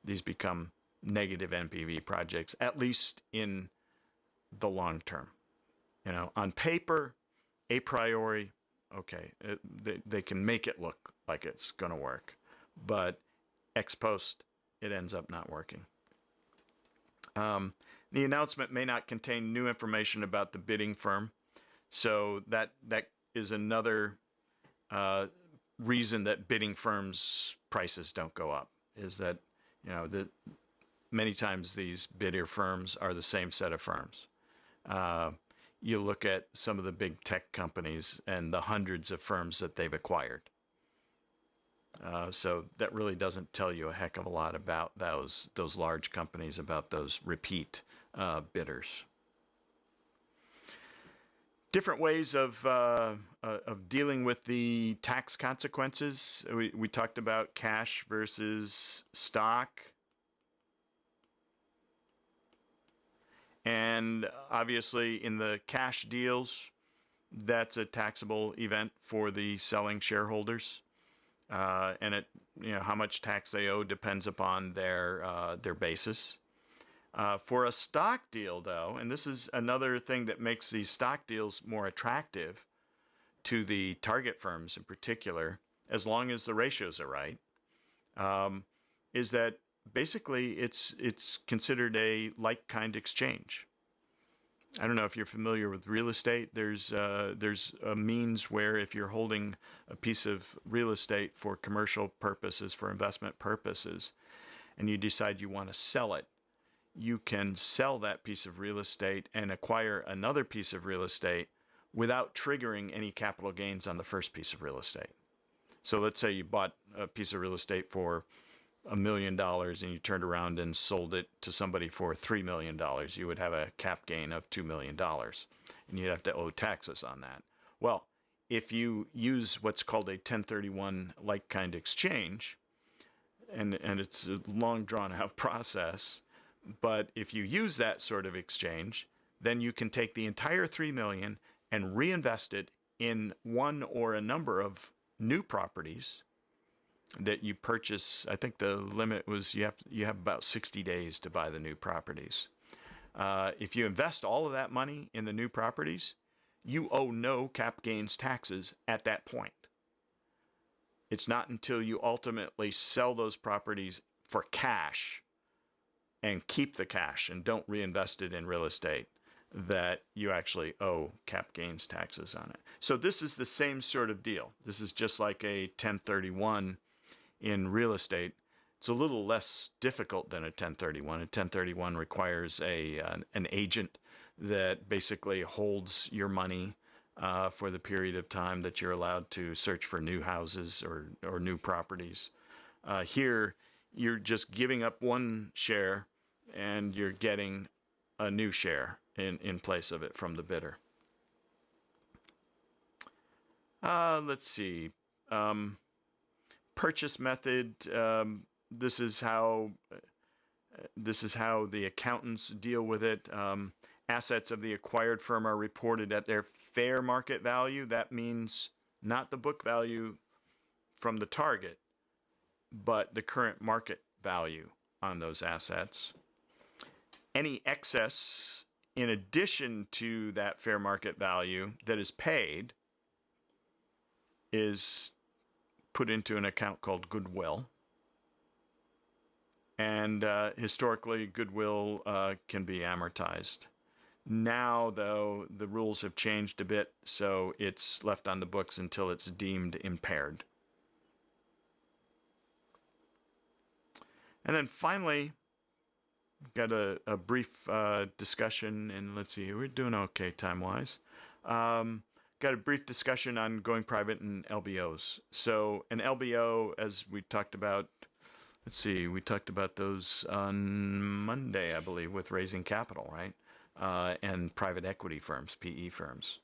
these become negative NPV projects, at least in the long term. You know, on paper, a priori, okay, they can make it look like it's going to work. But ex post, it ends up not working. The announcement may not contain new information about the bidding firm. So that is another reason that bidding firms' prices don't go up, is that, you know, many times these bidder firms are the same set of firms. You look at some of the big tech companies and the hundreds of firms that they've acquired. So that really doesn't tell you a heck of a lot about those large companies, about those repeat bidders. Different ways of dealing with the tax consequences. We talked about cash versus stock. And obviously in the cash deals, that's a taxable event for the selling shareholders. And it, how much tax they owe depends upon their basis. For a stock deal, though, and this is another thing that makes these stock deals more attractive to the target firms in particular, as long as the ratios are right, is that basically it's considered a like-kind exchange. I don't know if you're familiar with real estate. There's a means where if you're holding a piece of real estate for commercial purposes, for investment purposes, and you decide you want to sell it, you can sell that piece of real estate and acquire another piece of real estate without triggering any capital gains on the first piece of real estate. So let's say you bought a piece of real estate for $1 million and you turned around and sold it to somebody for $3 million. You would have a cap gain of $2 million and you'd have to owe taxes on that. Well, if you use what's called a 1031 like-kind exchange, and it's a long drawn-out process, but if you use that sort of exchange, then you can take the entire $3 million and reinvest it in one or a number of new properties that you purchase. I think the limit was you have about 60 days to buy the new properties. If you invest all of that money in the new properties, you owe no cap gains taxes at that point. It's not until you ultimately sell those properties for cash and keep the cash and don't reinvest it in real estate that you actually owe cap gains taxes on it. So this is the same sort of deal. This is just like a 1031 in real estate. It's a little less difficult than a 1031. A 1031 requires an agent that basically holds your money for the period of time that you're allowed to search for new houses or new properties. Here, you're just giving up one share and you're getting a new share in place of it from the bidder. Let's see. Purchase method. This is how the accountants deal with it. Assets of the acquired firm are reported at their fair market value. That means not the book value from the target, but the current market value on those assets. Any excess in addition to that fair market value that is paid is put into an account called goodwill. And historically, goodwill can be amortized. Now, though, the rules have changed a bit, so it's left on the books until it's deemed impaired. And then finally, got a brief discussion, and let's see, we're doing okay time-wise. Got a brief discussion on going private and LBOs. So an LBO, as we talked about, let's see, we talked about those on Monday, I believe, with raising capital, right? And private equity firms, PE firms,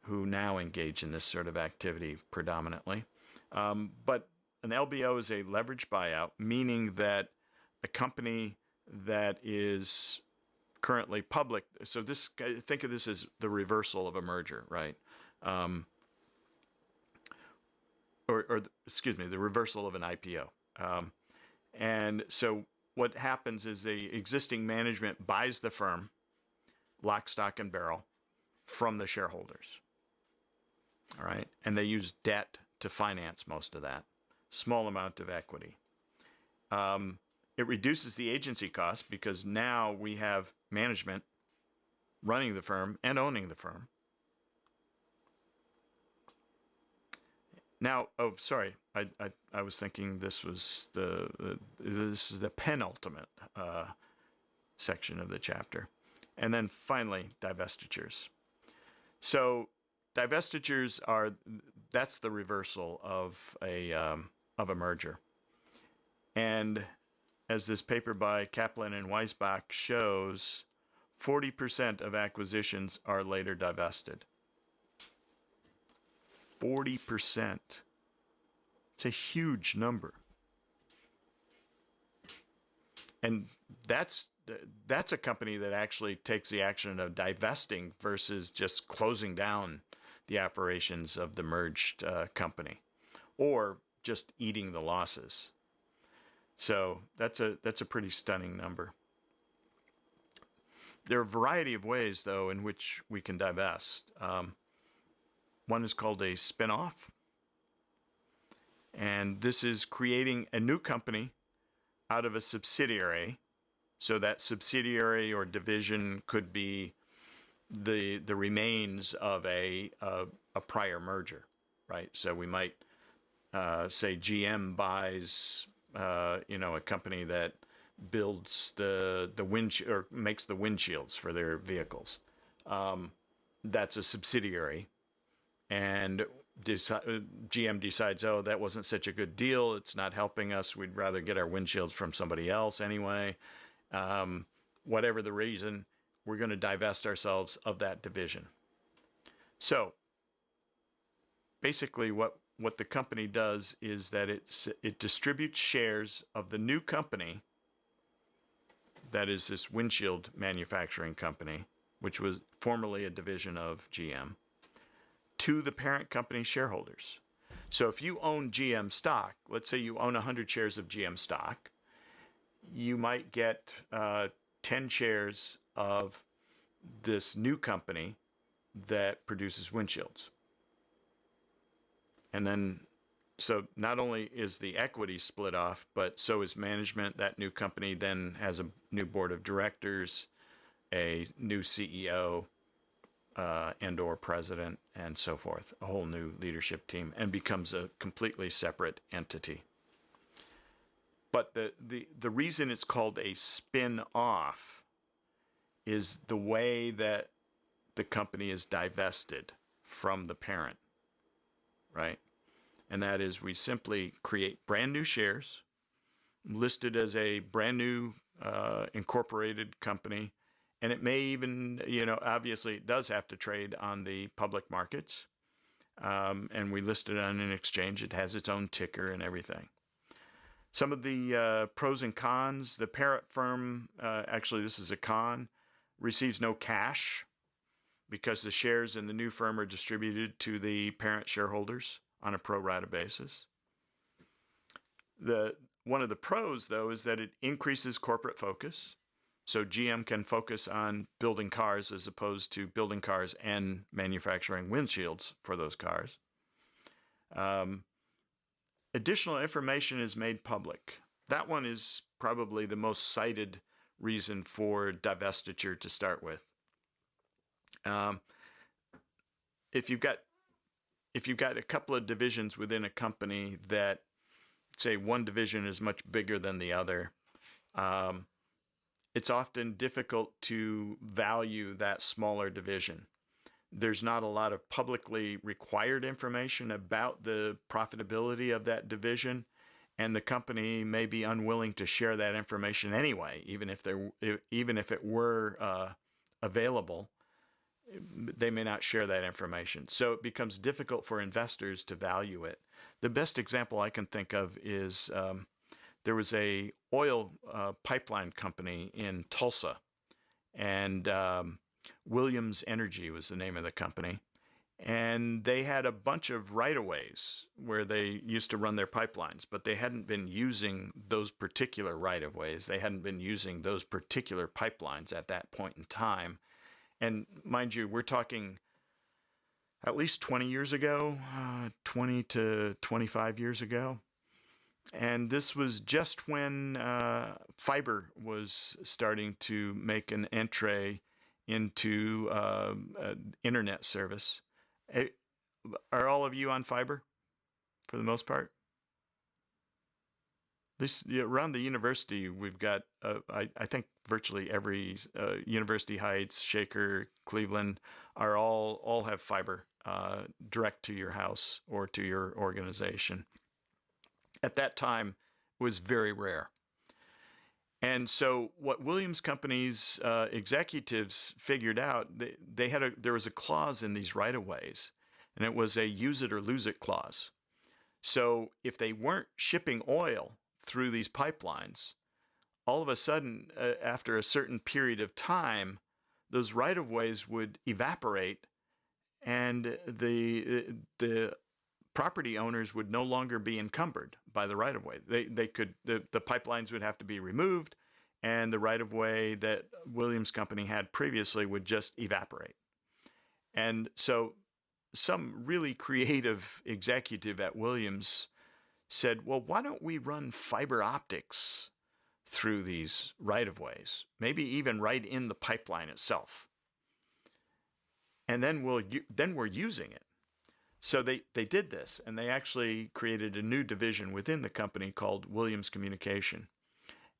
who now engage in this sort of activity predominantly. But an LBO is a leveraged buyout, meaning that a company that is currently public, so this, think of this as the reversal of a merger, right? Excuse me, the reversal of an IPO. And so what happens is the existing management buys the firm, lock, stock, and barrel, from the shareholders. All right, and they use debt to finance most of that, small amount of equity. It reduces the agency cost because now we have management running the firm and owning the firm. Now, oh, sorry, I was thinking this was this is the penultimate section of the chapter. And then finally, divestitures. So divestitures that's the reversal of a merger. And as this paper by Kaplan and Weisbach shows, 40% of acquisitions are later divested. 40%. It's a huge number. And that's a company that actually takes the action of divesting versus just closing down the operations of the merged company, or just eating the losses. So that's a pretty stunning number. There are a variety of ways, though, in which we can divest. One is called a spinoff, and this is creating a new company out of a subsidiary. So that subsidiary or division could be the remains of a prior merger, right? So we might say GM buys a company that builds the or makes the windshields for their vehicles. That's a subsidiary, and GM decides, oh, that wasn't such a good deal. It's not helping us. We'd rather get our windshields from somebody else anyway. Whatever the reason, we're going to divest ourselves of that division. So basically what the company does is that it distributes shares of the new company, that is this windshield manufacturing company, which was formerly a division of GM, to the parent company shareholders. So if you own GM stock, let's say you own 100 shares of GM stock, you might get 10 shares of this new company that produces windshields. And then, so not only is the equity split off, but so is management. That new company then has a new board of directors, a new CEO, and or president, and so forth, a whole new leadership team, and becomes a completely separate entity. But the reason it's called a spin-off is the way that the company is divested from the parent, right? And that is, we simply create brand new shares, listed as a brand new incorporated company. And it may even, obviously it does have to trade on the public markets. And we list it on an exchange. It has its own ticker and everything. Some of the pros and cons: the parent firm, actually this is a con, receives no cash because the shares in the new firm are distributed to the parent shareholders on a pro rata basis. One of the pros, though, is that it increases corporate focus. So GM can focus on building cars as opposed to building cars and manufacturing windshields for those cars. Additional information is made public. That one is probably the most cited reason for divestiture to start with. If you've got a couple of divisions within a company that, say, one division is much bigger than the other, it's often difficult to value that smaller division. There's not a lot of publicly required information about the profitability of that division, and the company may be unwilling to share that information anyway, even if it were available. They may not share that information. So it becomes difficult for investors to value it. The best example I can think of is there was a oil pipeline company in Tulsa, and Williams Energy was the name of the company. And they had a bunch of right-of-ways where they used to run their pipelines, but they hadn't been using those particular right-of-ways. They hadn't been using those particular pipelines at that point in time. And mind you, we're talking at least 20 years ago, 20 to 25 years ago. And this was just when fiber was starting to make an entree into internet service. Are all of you on fiber for the most part? Around the university, we've got, I think virtually every University Heights, Shaker, Cleveland all have fiber direct to your house or to your organization. At that time, it was very rare. And so what Williams Company's executives figured out, there was a clause in these right-of-ways and it was a use it or lose it clause. So if they weren't shipping oil through these pipelines, all of a sudden, after a certain period of time, those right-of-ways would evaporate, and the property owners would no longer be encumbered by the right-of-way. The pipelines would have to be removed, and the right-of-way that Williams Company had previously would just evaporate. And so some really creative executive at Williams said, well, why don't we run fiber optics through these right-of-ways, maybe even right in the pipeline itself? And then we're using it. So they did this, and they actually created a new division within the company called Williams Communication.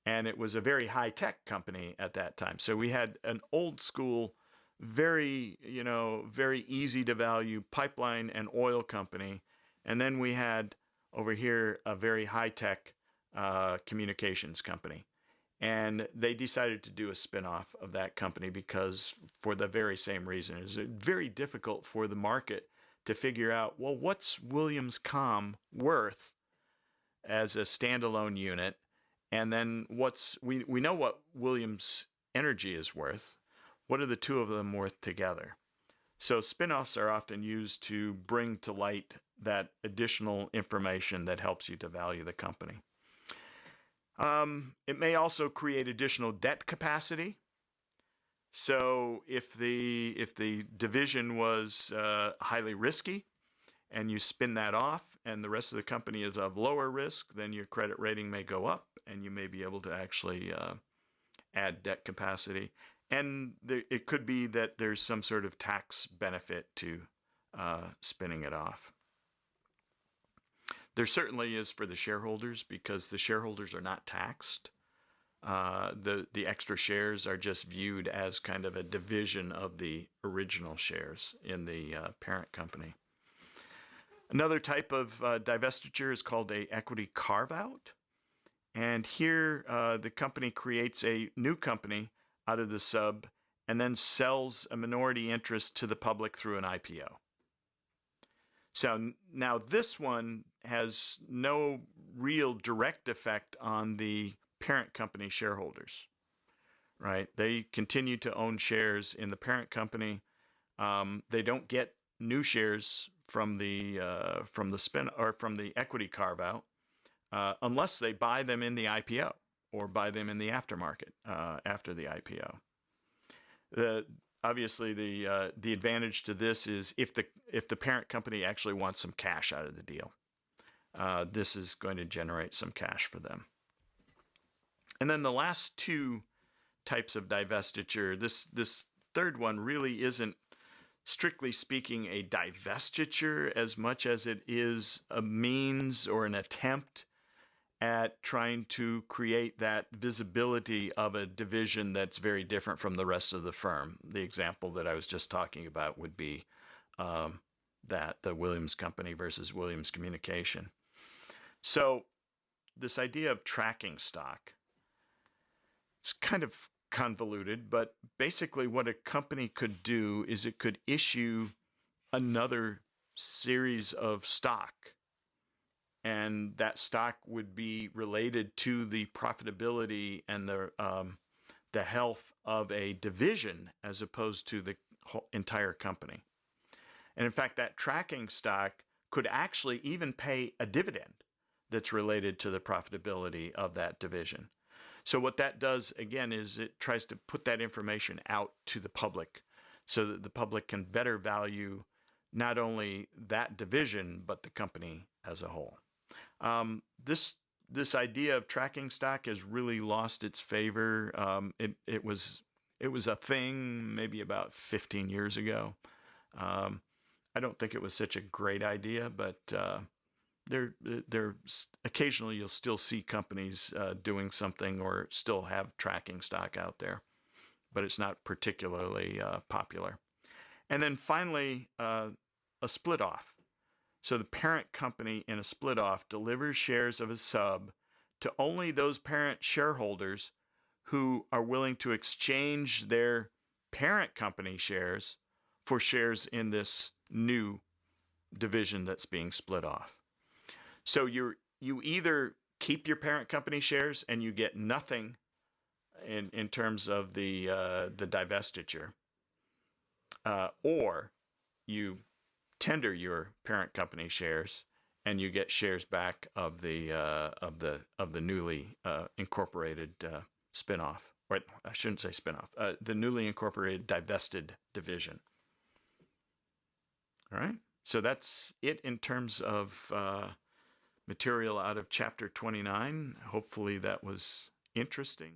And it was a very high-tech company at that time. So we had an old school, very easy to value pipeline and oil company. And then we had over here a very high-tech communications company. And they decided to do a spinoff of that company because for the very same reason. It was very difficult for the market to figure out, well, what's Williams Com worth as a standalone unit? And then we know what Williams Energy is worth. What are the two of them worth together? So spinoffs are often used to bring to light that additional information that helps you to value the company. It may also create additional debt capacity. So if the division was highly risky and you spin that off and the rest of the company is of lower risk, then your credit rating may go up and you may be able to actually add debt capacity. And it could be that there's some sort of tax benefit to spinning it off. There certainly is for the shareholders because the shareholders are not taxed. The extra shares are just viewed as kind of a division of the original shares in the parent company. Another type of divestiture is called a equity carve-out. And here the company creates a new company out of the sub and then sells a minority interest to the public through an IPO. So now this one has no real direct effect on the parent company shareholders, right? They continue to own shares in the parent company. They don't get new shares from the spin or from the equity carve out unless they buy them in the IPO or buy them in the aftermarket after the IPO. Obviously, the advantage to this is if the parent company actually wants some cash out of the deal, this is going to generate some cash for them. And then the last two types of divestiture, this third one really isn't, strictly speaking, a divestiture as much as it is a means or an attempt at trying to create that visibility of a division that's very different from the rest of the firm. The example that I was just talking about would be that the Williams Company versus Williams Communication. So this idea of tracking stock, it's kind of convoluted, but basically what a company could do is it could issue another series of stock, and that stock would be related to the profitability and the health of a division as opposed to the whole entire company. And in fact, that tracking stock could actually even pay a dividend that's related to the profitability of that division. So what that does, again, is it tries to put that information out to the public so that the public can better value not only that division, but the company as a whole. This idea of tracking stock has really lost its favor. It was a thing maybe about 15 years ago. I don't think it was such a great idea, but there occasionally you'll still see companies doing something or still have tracking stock out there, but it's not particularly popular. And then finally, a split off. So the parent company in a split off delivers shares of a sub to only those parent shareholders who are willing to exchange their parent company shares for shares in this new division that's being split off. So you either keep your parent company shares and you get nothing in terms of the divestiture, or you tender your parent company shares and you get shares back of the newly incorporated spinoff, or I shouldn't say spinoff, the newly incorporated divested division. All right, so that's it in terms of material out of chapter 29. Hopefully that was interesting.